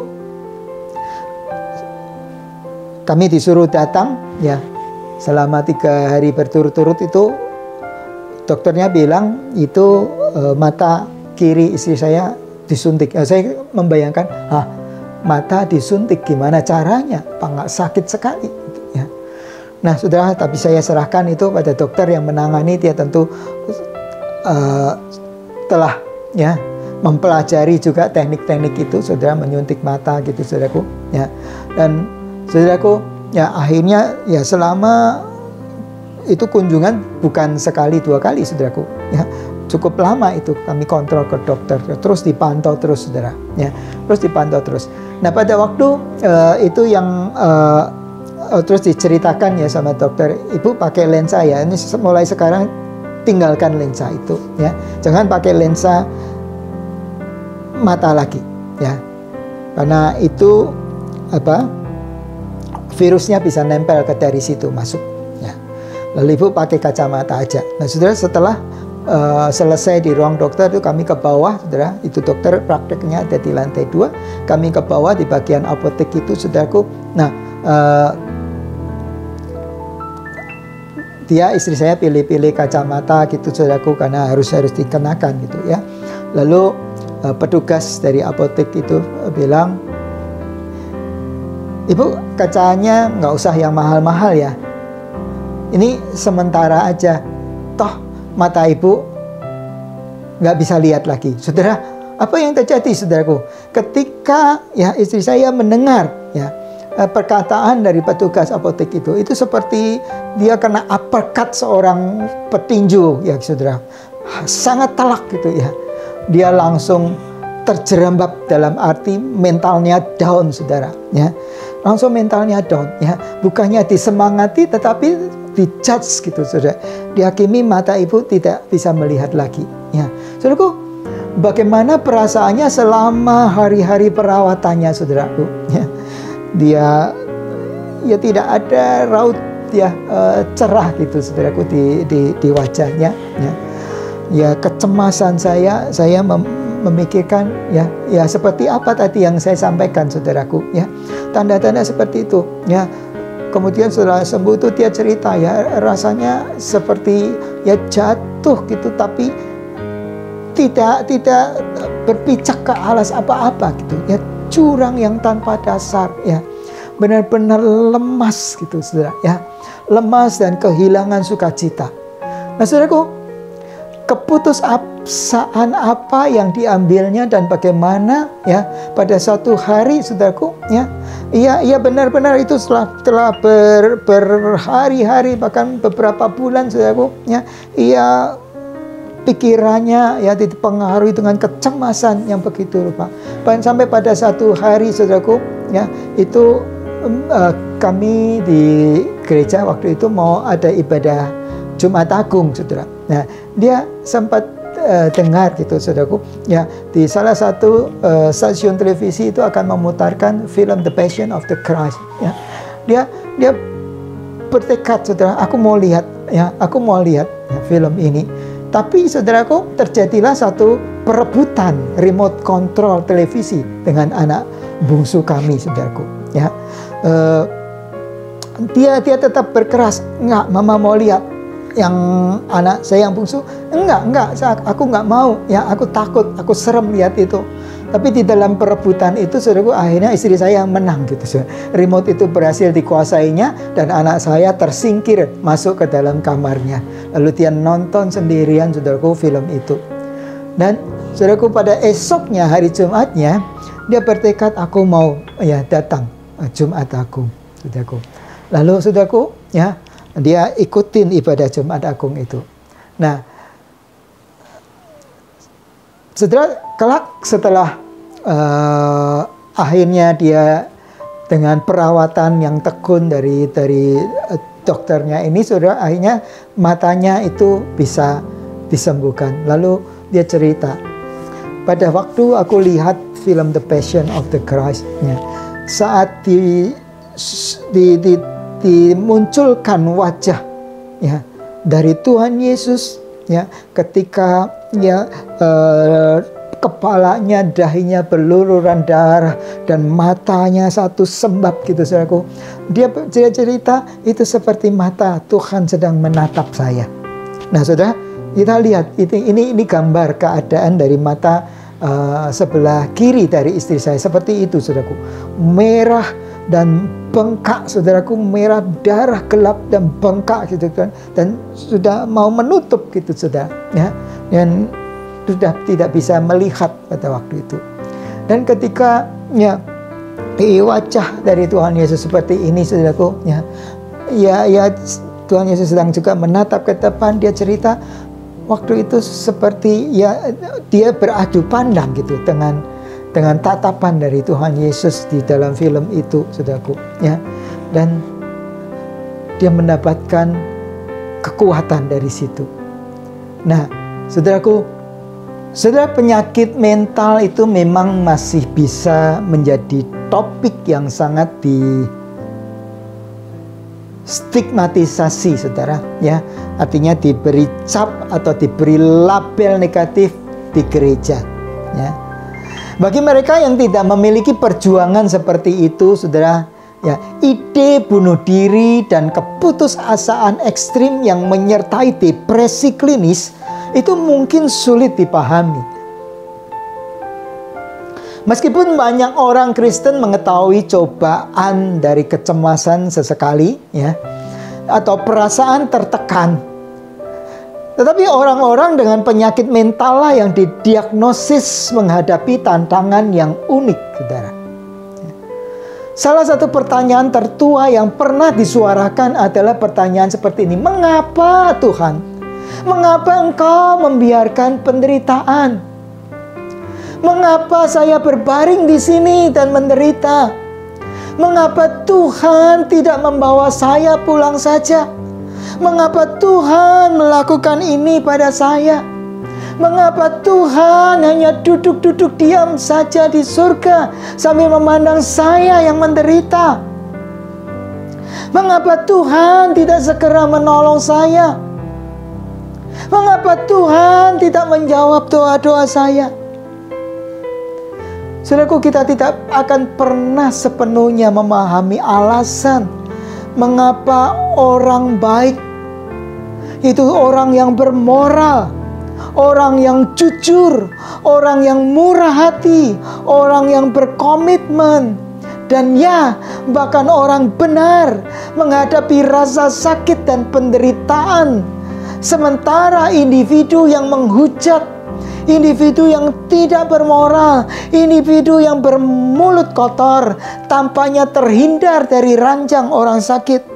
kami disuruh datang, ya, selama 3 hari berturut-turut itu. Dokternya bilang itu mata kiri istri saya disuntik. Saya membayangkan, mata disuntik gimana caranya? Apa nggak sakit sekali? Gitu, ya. Nah, saudara, tapi saya serahkan itu pada dokter yang menangani. Dia tentu telah, ya, mempelajari juga teknik-teknik itu, saudara, menyuntik mata gitu, saudaraku, ya. Dan saudaraku, ya, akhirnya, ya, selama itu kunjungan bukan sekali 2 kali, saudaraku, ya. Cukup lama itu kami kontrol ke dokter, terus dipantau terus, saudara, ya. Terus dipantau terus. Nah, pada waktu itu yang terus diceritakan, ya, sama dokter, "Ibu pakai lensa ya, ini mulai sekarang tinggalkan lensa itu, ya. Jangan pakai lensa mata lagi, ya. Karena itu virusnya bisa nempel dari situ masuk." Lalu ibu pakai kacamata aja. Nah, saudara, setelah selesai di ruang dokter itu, kami ke bawah, saudara. Itu dokter prakteknya ada di lantai 2. Kami ke bawah di bagian apotek itu, saudaraku. Nah, dia, istri saya, pilih-pilih kacamata gitu, saudaraku, karena harus dikenakan gitu, ya. Lalu petugas dari apotek itu bilang, "Ibu, kacanya nggak usah yang mahal-mahal ya. Ini sementara aja. Toh mata ibu nggak bisa lihat lagi." Saudara, apa yang terjadi, saudaraku? Ketika, ya, istri saya mendengar, ya, perkataan dari petugas apotek itu seperti dia kena uppercut seorang petinju ya saudara, sangat telak gitu ya. Dia langsung terjerembab, dalam arti mentalnya down saudara ya, langsung mentalnya down ya, bukannya disemangati tetapi dijudge gitu saudara, dihakimi, mata ibu tidak bisa melihat lagi ya. Saudaraku, bagaimana perasaannya selama hari-hari perawatannya saudaraku ya. Dia ya tidak ada raut ya cerah gitu saudaraku di wajahnya ya. Ya kecemasan saya memikirkan ya seperti apa tadi yang saya sampaikan saudaraku ya, tanda-tanda seperti itu ya. Kemudian setelah sembuh itu dia cerita ya, rasanya seperti ya jatuh gitu, tapi tidak berpijak ke alas apa-apa gitu ya, curang yang tanpa dasar ya, benar-benar lemas gitu saudara ya, lemas dan kehilangan sukacita. Nah saudaraku, keputusasaan apa yang diambilnya dan bagaimana ya pada suatu hari saudaraku ya, ia benar-benar itu setelah berhari-hari bahkan beberapa bulan saudaraku ya, ia pikirannya ya dipengaruhi dengan kecemasan yang begitu rupa. Sampai pada satu hari saudaraku ya, itu kami di gereja waktu itu mau ada ibadah Jumat Agung saudara. Nah dia sempat dengar gitu saudaraku ya, di salah satu stasiun televisi itu akan memutarkan film The Passion of the Christ ya. Dia bertekad saudara, aku mau lihat ya film ini. Tapi saudaraku, terjadilah satu perebutan remote control televisi dengan anak bungsu kami saudaraku ya. Dia tetap berkeras, enggak, mama mau lihat. Yang anak saya yang bungsu, enggak, aku enggak mau ya, aku takut, aku serem lihat itu. Tapi di dalam perebutan itu saudaraku, akhirnya istri saya yang menang gitu saudara. Remote itu berhasil dikuasainya dan anak saya tersingkir masuk ke dalam kamarnya. Lalu dia nonton sendirian saudaraku film itu. Dan saudaraku, pada esoknya hari Jumatnya dia bertekad, aku mau ya datang Jumat Agung saudaraku. Lalu saudaraku ya, dia ikutin ibadah Jumat Agung itu. Nah saudara, kelak setelah akhirnya dia dengan perawatan yang tekun dari dokternya ini saudara, akhirnya matanya itu bisa disembuhkan. Lalu dia cerita, pada waktu aku lihat film The Passion of the Christ ya, saat dimunculkan wajah ya dari Tuhan Yesus ya, ketika ya kepalanya, dahinya berluluran darah dan matanya satu sembab gitu saudaraku. Dia cerita itu seperti mata Tuhan sedang menatap saya. Nah saudara, kita lihat ini gambar keadaan dari mata sebelah kiri dari istri saya, seperti itu saudaraku, merah dan bengkak saudaraku, merah darah gelap dan bengkak gitu kan, dan sudah mau menutup gitu saudara ya, dan sudah tidak bisa melihat pada waktu itu. Dan ketika ya wajah dari Tuhan Yesus seperti ini saudaraku ya, Tuhan Yesus sedang juga menatap ke depan. Dia cerita waktu itu seperti ya dia beradu pandang gitu dengan tatapan dari Tuhan Yesus di dalam film itu saudaraku ya, dan dia mendapatkan kekuatan dari situ. Nah saudaraku, saudara, penyakit mental itu memang masih bisa menjadi topik yang sangat stigmatisasi saudara ya, artinya diberi cap atau diberi label negatif di gereja ya. Bagi mereka yang tidak memiliki perjuangan seperti itu saudara ya, ide bunuh diri dan keputusasaan ekstrim yang menyertai depresi klinis itu mungkin sulit dipahami. Meskipun banyak orang Kristen mengetahui cobaan dari kecemasan sesekali ya, atau perasaan tertekan, tetapi orang-orang dengan penyakit mental lah yang didiagnosis menghadapi tantangan yang unik saudara. Salah satu pertanyaan tertua yang pernah disuarakan adalah pertanyaan seperti ini. Mengapa Tuhan? Mengapa Engkau membiarkan penderitaan? Mengapa saya berbaring di sini dan menderita? Mengapa Tuhan tidak membawa saya pulang saja? Mengapa Tuhan melakukan ini pada saya? Mengapa Tuhan hanya duduk-duduk diam saja di surga sambil memandang saya yang menderita? Mengapa Tuhan tidak segera menolong saya? Mengapa Tuhan tidak menjawab doa-doa saya? Saudaraku, kita tidak akan pernah sepenuhnya memahami alasan mengapa orang baik itu orang yang bermoral, orang yang jujur, orang yang murah hati, orang yang berkomitmen, dan ya, bahkan orang benar menghadapi rasa sakit dan penderitaan. Sementara individu yang menghujat, individu yang tidak bermoral, individu yang bermulut kotor, tampaknya terhindar dari ranjang orang sakit.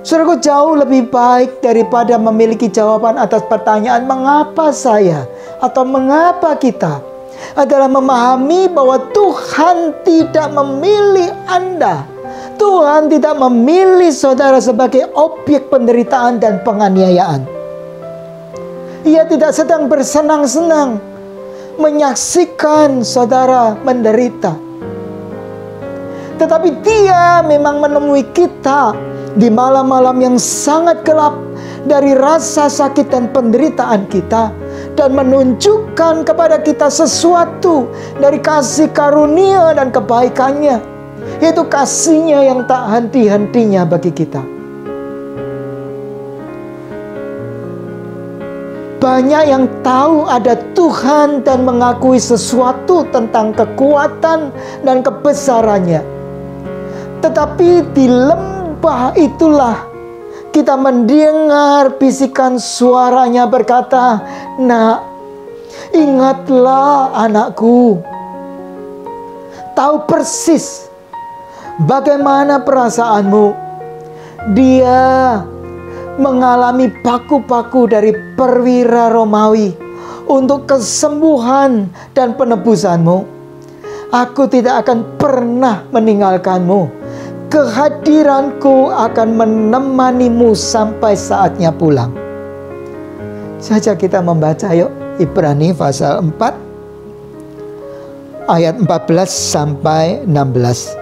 Saudaraku, jauh lebih baik daripada memiliki jawaban atas pertanyaan mengapa saya atau mengapa kita, adalah memahami bahwa Tuhan tidak memilih Anda. Tuhan tidak memilih saudara sebagai objek penderitaan dan penganiayaan. Ia tidak sedang bersenang-senang menyaksikan saudara menderita. Tetapi Dia memang menemui kita di malam-malam yang sangat gelap dari rasa sakit dan penderitaan kita, dan menunjukkan kepada kita sesuatu dari kasih karunia dan kebaikannya, yaitu kasih-Nya yang tak henti-hentinya bagi kita. Banyak yang tahu ada Tuhan dan mengakui sesuatu tentang kekuatan dan kebesarannya. Tetapi di lembah itulah kita mendengar bisikan suaranya berkata, "Nak, ingatlah anakku." Tahu persis bagaimana perasaanmu. Dia mengalami paku-paku dari perwira Romawi untuk kesembuhan dan penebusanmu. Aku tidak akan pernah meninggalkanmu. Kehadiranku akan menemanimu sampai saatnya pulang. Saja kita membaca yuk Ibrani pasal 4 ayat 14 sampai 16.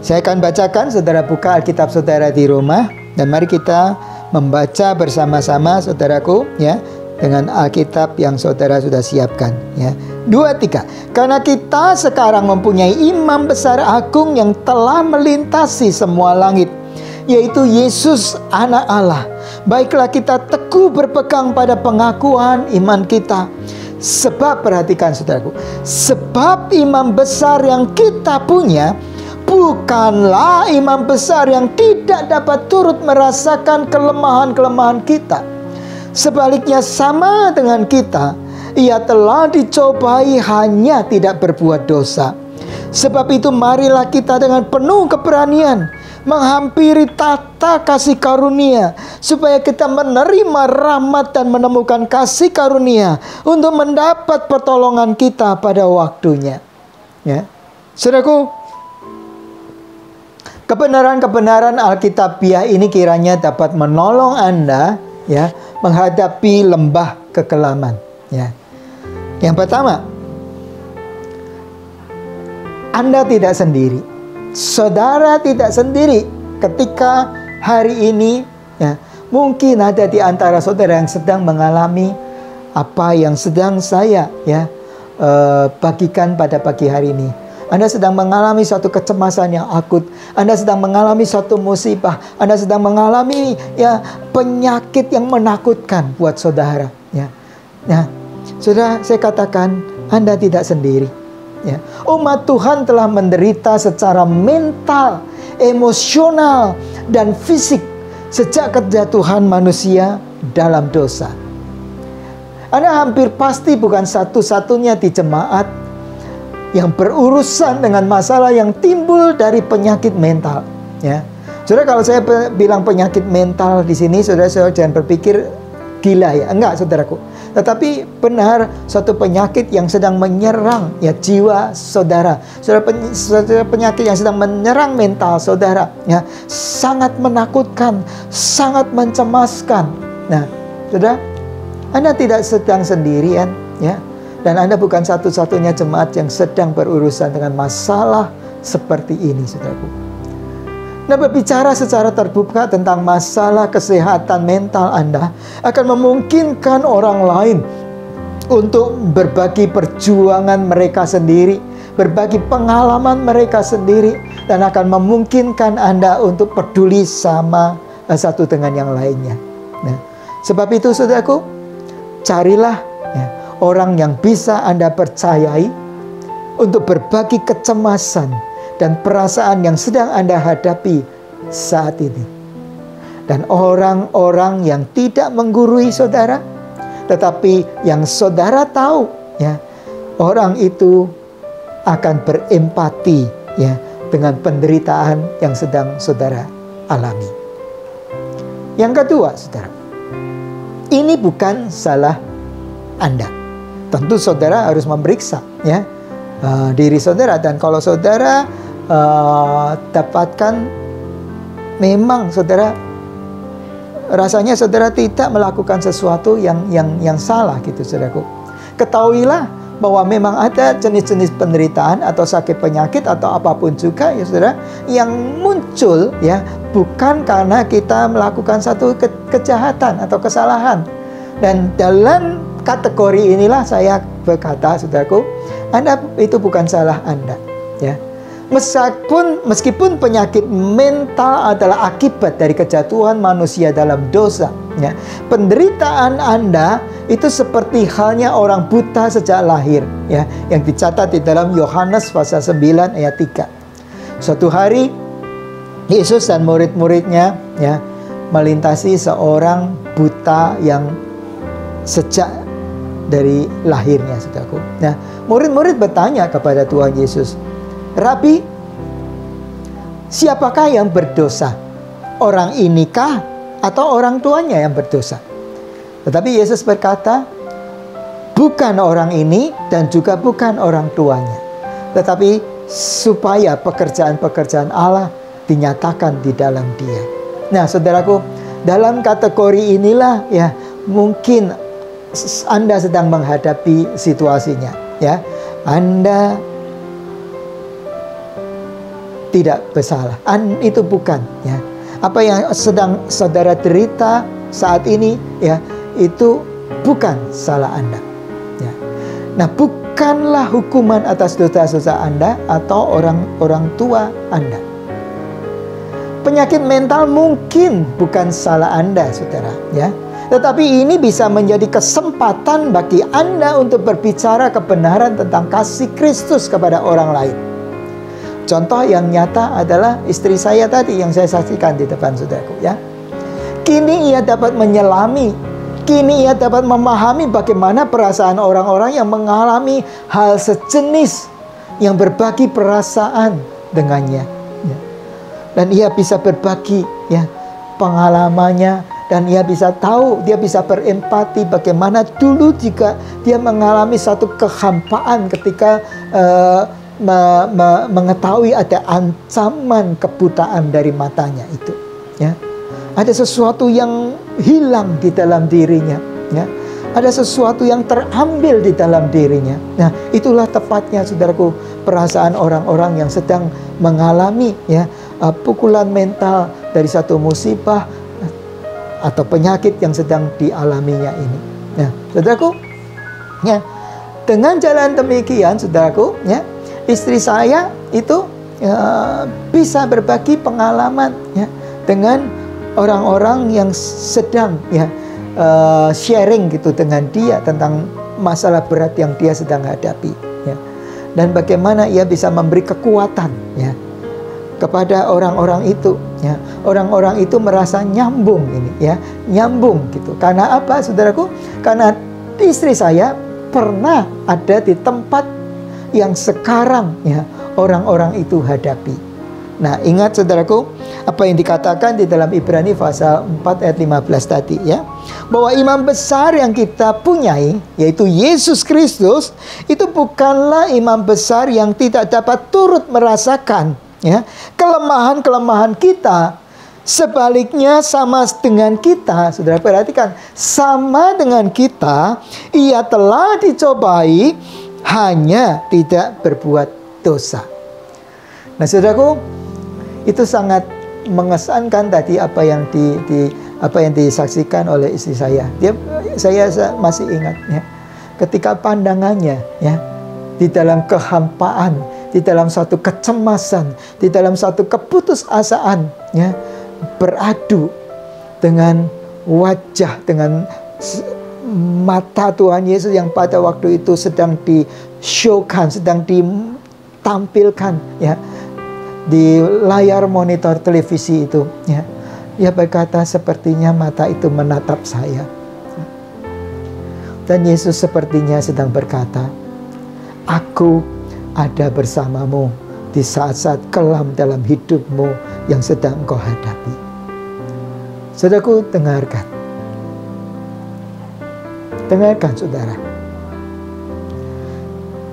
Saya akan bacakan, saudara buka Alkitab saudara di rumah, dan mari kita membaca bersama-sama saudaraku ya, dengan Alkitab yang saudara sudah siapkan ya. 2, 3. Karena kita sekarang mempunyai imam besar agung yang telah melintasi semua langit, yaitu Yesus anak Allah. Baiklah kita teguh berpegang pada pengakuan iman kita. Sebab, perhatikan saudaraku, sebab imam besar yang kita punya bukanlah imam besar yang tidak dapat turut merasakan kelemahan-kelemahan kita. Sebaliknya sama dengan kita, Ia telah dicobai hanya tidak berbuat dosa. Sebab itu marilah kita dengan penuh keberanian menghampiri tata kasih karunia, supaya kita menerima rahmat dan menemukan kasih karunia untuk mendapat pertolongan kita pada waktunya. Ya, saudaraku, kebenaran-kebenaran Alkitabiah ini kiranya dapat menolong Anda ya menghadapi lembah kekelaman. Ya. Yang pertama, Anda tidak sendiri. Saudara tidak sendiri ketika hari ini ya, mungkin ada di antara saudara yang sedang mengalami apa yang sedang saya ya bagikan pada pagi hari ini. Anda sedang mengalami suatu kecemasan yang akut. Anda sedang mengalami suatu musibah. Anda sedang mengalami ya penyakit yang menakutkan buat saudara. Ya, ya, saudara, saya katakan Anda tidak sendiri. Ya, umat Tuhan telah menderita secara mental, emosional, dan fisik sejak kejatuhan manusia dalam dosa. Anda hampir pasti bukan satu-satunya di jemaat yang berurusan dengan masalah yang timbul dari penyakit mental, ya. Saudara, kalau saya bilang penyakit mental di sini, saudara jangan berpikir gila ya, enggak saudaraku. Tetapi benar suatu penyakit yang sedang menyerang ya jiwa saudara. Saudara, penyakit yang sedang menyerang mental saudara, ya, sangat menakutkan, sangat mencemaskan. Nah, saudara, Anda tidak sedang sendirian, ya. Dan Anda bukan satu-satunya jemaat yang sedang berurusan dengan masalah seperti ini, saudaraku. Nah, berbicara secara terbuka tentang masalah kesehatan mental Anda akan memungkinkan orang lain untuk berbagi perjuangan mereka sendiri, berbagi pengalaman mereka sendiri, dan akan memungkinkan Anda untuk peduli sama satu dengan yang lainnya. Nah, sebab itu, saudaraku, carilah ya, orang yang bisa Anda percayai untuk berbagi kecemasan dan perasaan yang sedang Anda hadapi saat ini. Dan orang-orang yang tidak menggurui saudara, tetapi yang saudara tahu, ya, orang itu akan berempati ya dengan penderitaan yang sedang saudara alami. Yang kedua, saudara, ini bukan salah Anda. Tentu saudara harus memeriksa ya diri saudara, dan kalau saudara dapatkan memang saudara rasanya saudara tidak melakukan sesuatu yang salah gitu, saudaraku, ketahuilah bahwa memang ada jenis-jenis penderitaan atau sakit penyakit atau apapun juga ya saudara, yang muncul ya bukan karena kita melakukan satu kejahatan atau kesalahan. Dan dalam kategori inilah saya berkata, saudaraku, Anda itu bukan salah Anda, ya. Meskipun penyakit mental adalah akibat dari kejatuhan manusia dalam dosa, ya. Penderitaan Anda itu seperti halnya orang buta sejak lahir, ya, yang dicatat di dalam Yohanes pasal 9 ayat 3. Suatu hari Yesus dan murid-muridnya ya melintasi seorang buta yang sejak dari lahirnya, saudaraku. Nah, murid-murid bertanya kepada Tuhan Yesus, "Rabi, siapakah yang berdosa? Orang inikah atau orang tuanya yang berdosa?" Tetapi Yesus berkata, "Bukan orang ini dan juga bukan orang tuanya, tetapi supaya pekerjaan-pekerjaan Allah dinyatakan di dalam dia." Nah, saudaraku, dalam kategori inilah ya mungkin Anda sedang menghadapi situasinya, ya. Anda tidak bersalah. Itu bukan, ya. Apa yang sedang saudara derita saat ini, ya, itu bukan salah Anda, ya. Nah, bukanlah hukuman atas dosa-dosa Anda atau orang tua Anda. Penyakit mental mungkin bukan salah Anda, saudara, ya. Tetapi ini bisa menjadi kesempatan bagi Anda untuk berbicara kebenaran tentang kasih Kristus kepada orang lain. Contoh yang nyata adalah istri saya tadi yang saya saksikan di depan saudaraku, ya. Kini ia dapat menyelami, kini ia dapat memahami bagaimana perasaan orang-orang yang mengalami hal sejenis, yang berbagi perasaan dengannya, ya. Dan ia bisa berbagi ya pengalamannya, dan ia bisa tahu, dia bisa berempati bagaimana dulu jika dia mengalami satu kehampaan ketika mengetahui ada ancaman kebutaan dari matanya itu, ya. Ada sesuatu yang hilang di dalam dirinya, ya. Ada sesuatu yang terambil di dalam dirinya. Nah, itulah tepatnya, saudaraku, perasaan orang-orang yang sedang mengalami ya pukulan mental dari satu musibah atau penyakit yang sedang dialaminya ini. Nah, saudaraku, ya, dengan jalan demikian, saudaraku, ya, istri saya itu bisa berbagi pengalaman ya dengan orang-orang yang sedang ya sharing gitu dengan dia tentang masalah berat yang dia sedang hadapi, ya. Dan bagaimana ia bisa memberi kekuatan ya kepada orang-orang itu, ya. Orang-orang itu merasa nyambung ini, ya, nyambung gitu. Karena apa, saudaraku? Karena istri saya pernah ada di tempat yang sekarang ya orang-orang itu hadapi. Nah, ingat saudaraku, apa yang dikatakan di dalam Ibrani pasal 4 ayat 15 tadi ya, bahwa imam besar yang kita punyai, yaitu Yesus Kristus, itu bukanlah imam besar yang tidak dapat turut merasakan ya kelemahan-kelemahan kita. Sebaliknya sama dengan kita, saudara perhatikan, sama dengan kita, ia telah dicobai, hanya tidak berbuat dosa. Nah, saudaraku, itu sangat mengesankan tadi apa yang disaksikan oleh istri saya. Saya masih ingat ya, ketika pandangannya ya di dalam kehampaan, di dalam satu kecemasan, di dalam satu keputusasaan ya, beradu dengan wajah, dengan mata Tuhan Yesus yang pada waktu itu sedang di-showkan, sedang ditampilkan ya di layar monitor televisi itu ya. Dia berkata, sepertinya mata itu menatap saya. Dan Yesus sepertinya sedang berkata, aku ada bersamamu di saat-saat kelam dalam hidupmu yang sedang engkau hadapi. Saudaraku, dengarkan. Dengarkan saudara.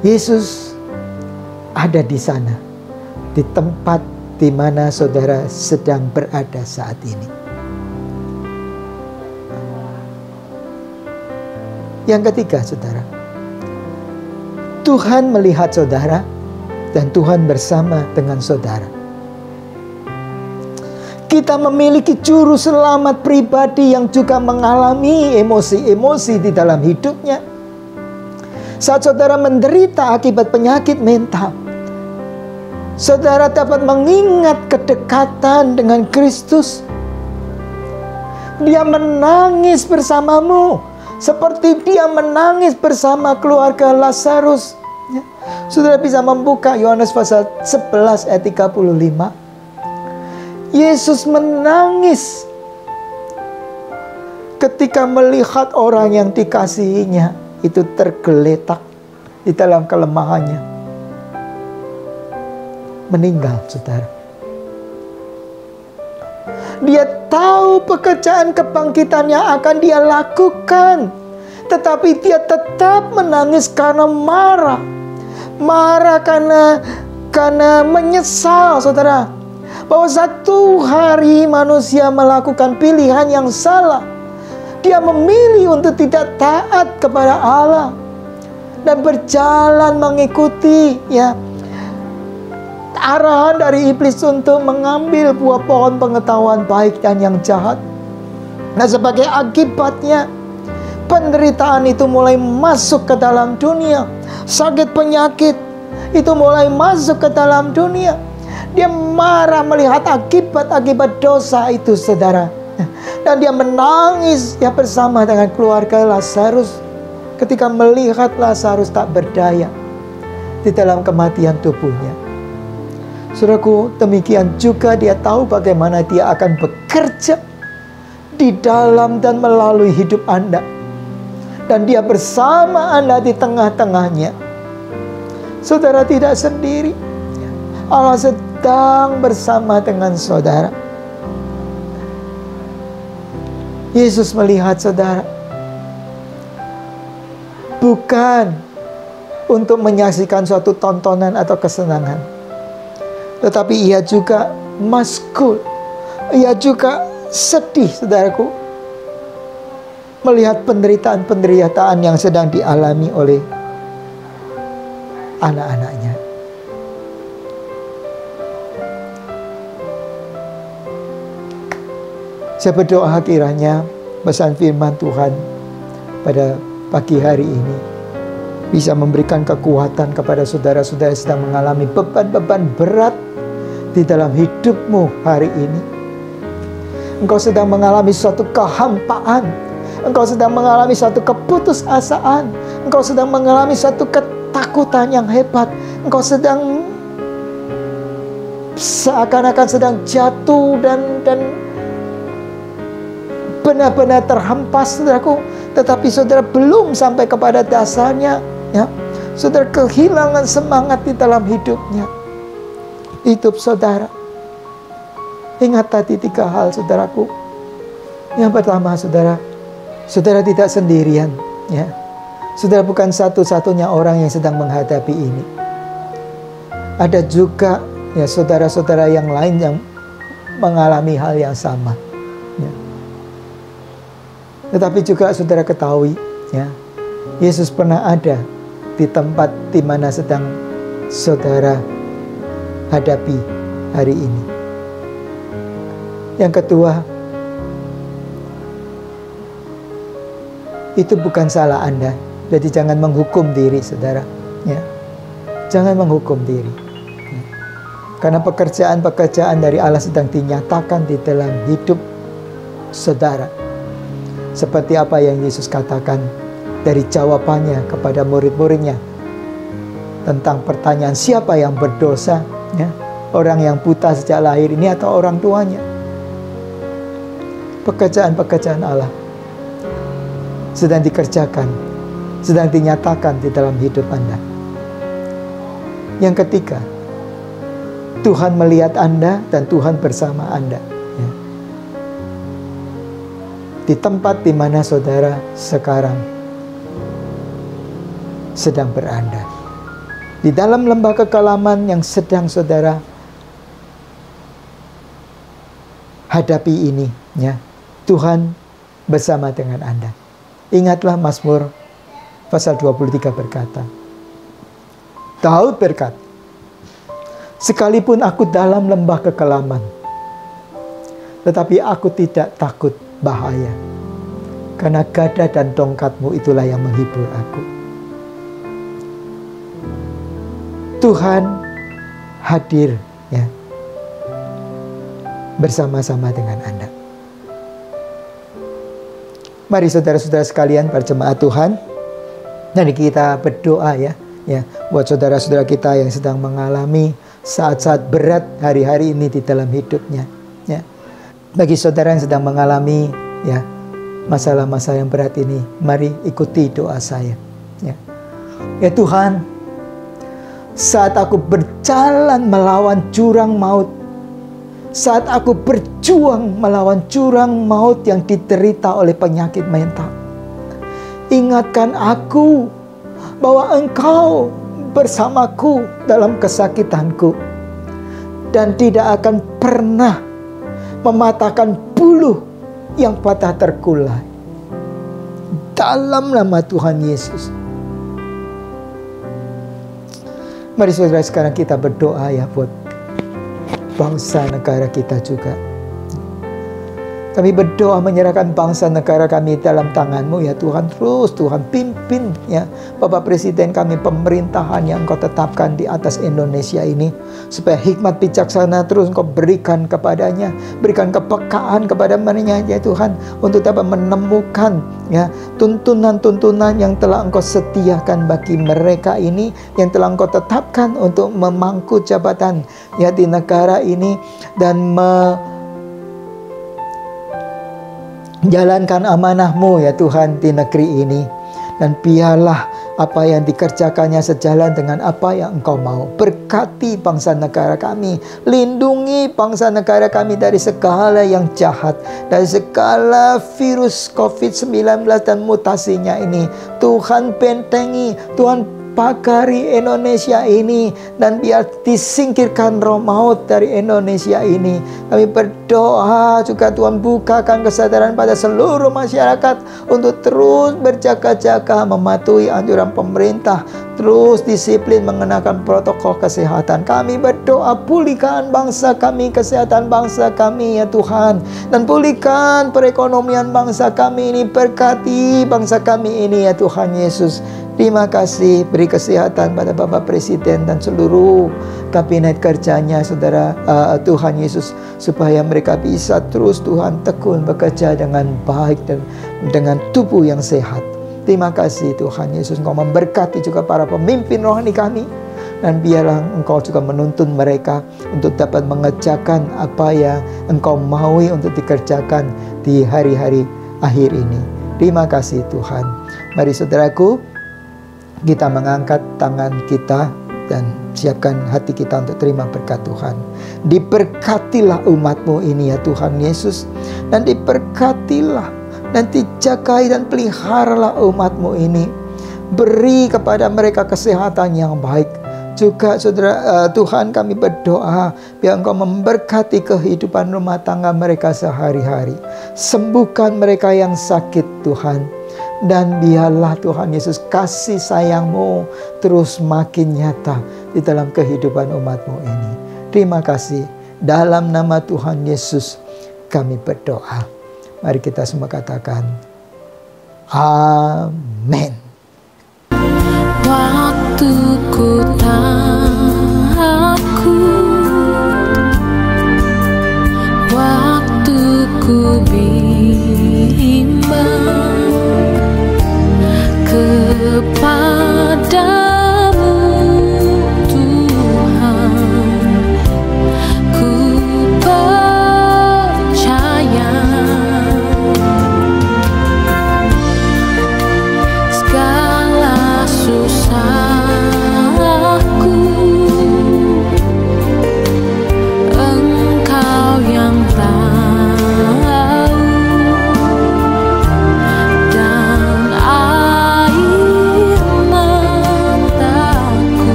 Yesus ada di sana, di tempat di mana saudara sedang berada saat ini. Yang ketiga, saudara, Tuhan melihat saudara dan Tuhan bersama dengan saudara. Kita memiliki juru selamat pribadi yang juga mengalami emosi-emosi di dalam hidupnya. Saat saudara menderita akibat penyakit mental, saudara dapat mengingat kedekatan dengan Kristus. Dia menangis bersamamu seperti dia menangis bersama keluarga Lazarus. Saudara bisa membuka Yohanes pasal 11 ayat 35. Yesus menangis ketika melihat orang yang dikasihinya itu tergeletak di dalam kelemahannya, meninggal, saudara. Dia tahu pekerjaan kebangkitan yang akan dia lakukan, tetapi dia tetap menangis karena marah. Marah karena menyesal, saudara, bahwa satu hari manusia melakukan pilihan yang salah. Dia memilih untuk tidak taat kepada Allah dan berjalan mengikuti ya arahan dari iblis untuk mengambil buah pohon pengetahuan baik dan yang jahat. Nah, sebagai akibatnya penderitaan itu mulai masuk ke dalam dunia. Sakit penyakit itu mulai masuk ke dalam dunia. Dia marah melihat akibat-akibat dosa itu, saudara. Dan dia menangis ya bersama dengan keluarga Lazarus ketika melihat Lazarus tak berdaya di dalam kematian tubuhnya. Saudaraku, demikian juga dia tahu bagaimana dia akan bekerja di dalam dan melalui hidup Anda. Dan dia bersama Anda di tengah-tengahnya. Saudara tidak sendiri. Allah sedang bersama dengan saudara. Yesus melihat saudara bukan untuk menyaksikan suatu tontonan atau kesenangan, tetapi ia juga maskul, ia juga sedih, saudaraku, melihat penderitaan-penderitaan yang sedang dialami oleh anak-anaknya. Saya berdoa kiranya pesan firman Tuhan pada pagi hari ini bisa memberikan kekuatan kepada saudara-saudara yang sedang mengalami beban-beban berat di dalam hidupmu hari ini. Engkau sedang mengalami suatu kehampaan, engkau sedang mengalami suatu keputusasaan, engkau sedang mengalami suatu ketakutan yang hebat, engkau sedang seakan-akan sedang jatuh dan benar-benar terhempas, saudaraku. Tetapi saudara belum sampai kepada dasarnya ya. saudara kehilangan semangat di dalam hidupnya, hidup saudara, ingat tadi 3 hal saudaraku. Yang pertama, saudara tidak sendirian, ya. Saudara bukan satu-satunya orang yang sedang menghadapi ini. Ada juga ya saudara-saudara yang lain yang mengalami hal yang sama, ya. Tetapi juga saudara ketahui, ya, Yesus pernah ada di tempat di mana sedang saudara hadapi hari ini. Yang kedua, itu bukan salah Anda. Jadi jangan menghukum diri saudara, ya. Jangan menghukum diri, ya. Karena pekerjaan-pekerjaan dari Allah sedang dinyatakan di dalam hidup saudara. Seperti apa yang Yesus katakan dari jawabannya kepada murid-muridnya tentang pertanyaan siapa yang berdosa, ya. Orang yang buta sejak lahir ini atau orang tuanya. Pekerjaan-pekerjaan Allah sedang dikerjakan, sedang dinyatakan di dalam hidup Anda. Yang ketiga, Tuhan melihat Anda dan Tuhan bersama Anda, ya. Di tempat di mana saudara sekarang sedang berada, di dalam lembah kekelaman yang sedang saudara hadapi ini, ya, Tuhan bersama dengan Anda. Ingatlah Mazmur pasal 23 berkata, Daud berkata, sekalipun aku dalam lembah kekelaman, tetapi aku tidak takut bahaya, karena gada dan tongkatmu itulah yang menghibur aku. Tuhan hadir, ya, bersama-sama dengan Anda. Mari saudara-saudara sekalian, para jemaat Tuhan, mari kita berdoa, ya, buat saudara-saudara kita yang sedang mengalami saat-saat berat hari-hari ini di dalam hidupnya, ya. Bagi saudara yang sedang mengalami, ya, masalah-masalah yang berat ini, mari ikuti doa saya, ya. Ya Tuhan, saat aku berjalan melawan jurang maut, saat aku berjuang melawan jurang maut yang diderita oleh penyakit mental, ingatkan aku bahwa Engkau bersamaku dalam kesakitanku dan tidak akan pernah mematahkan buluh yang patah terkulai. Dalam nama Tuhan Yesus. Mari saudara sekarang kita berdoa, ya, buat bangsa negara kita juga. Kami berdoa menyerahkan bangsa negara kami dalam tangan-Mu, ya Tuhan. Terus Tuhan pimpin, ya, Bapak Presiden kami, pemerintahan yang Engkau tetapkan di atas Indonesia ini, supaya hikmat bijaksana terus Engkau berikan kepadanya, berikan kepekaan kepada mereka, ya Tuhan, untuk dapat menemukan, ya, tuntunan-tuntunan yang telah Engkau sediakan bagi mereka ini, yang telah Engkau tetapkan untuk memangku jabatan, ya, di negara ini, dan jalankan amanah-Mu, ya Tuhan, di negeri ini. Dan biarlah apa yang dikerjakannya sejalan dengan apa yang Engkau mau. Berkati bangsa negara kami, lindungi bangsa negara kami dari segala yang jahat, dari segala virus COVID-19 dan mutasinya ini. Tuhan bentengi, Tuhan pagari Indonesia ini, dan biar disingkirkan roh maut dari Indonesia ini. Kami berdoa juga Tuhan bukakan kesadaran pada seluruh masyarakat untuk terus berjaga-jaga, mematuhi anjuran pemerintah, terus disiplin mengenakan protokol kesehatan. Kami berdoa pulihkan bangsa kami, kesehatan bangsa kami, ya Tuhan, dan pulihkan perekonomian bangsa kami ini. Berkati bangsa kami ini, ya Tuhan Yesus. Terima kasih, beri kesehatan pada Bapak Presiden dan seluruh kabinet kerjanya, saudara, Tuhan Yesus, supaya mereka bisa terus Tuhan tekun bekerja dengan baik dan dengan tubuh yang sehat. Terima kasih Tuhan Yesus, Engkau memberkati juga para pemimpin rohani kami, dan biarlah Engkau juga menuntun mereka untuk dapat mengerjakan apa yang Engkau maui untuk dikerjakan di hari-hari akhir ini. Terima kasih Tuhan. Mari saudaraku, Kita mengangkat tangan kita dan siapkan hati kita untuk terima berkat Tuhan. Diberkatilah umat-Mu ini ya Tuhan Yesus, dan diberkatilah dan dijagai dan peliharalah umat-Mu ini. Beri kepada mereka kesehatan yang baik. Juga saudara Tuhan, kami berdoa biar Engkau memberkati kehidupan rumah tangga mereka sehari-hari. Sembuhkan mereka yang sakit Tuhan. Dan biarlah Tuhan Yesus kasih sayang-Mu terus makin nyata di dalam kehidupan umat-Mu ini. Terima kasih. Dalam nama Tuhan Yesus kami berdoa. Mari kita semua katakan amin. Waktuku takut, waktuku bimbang kepada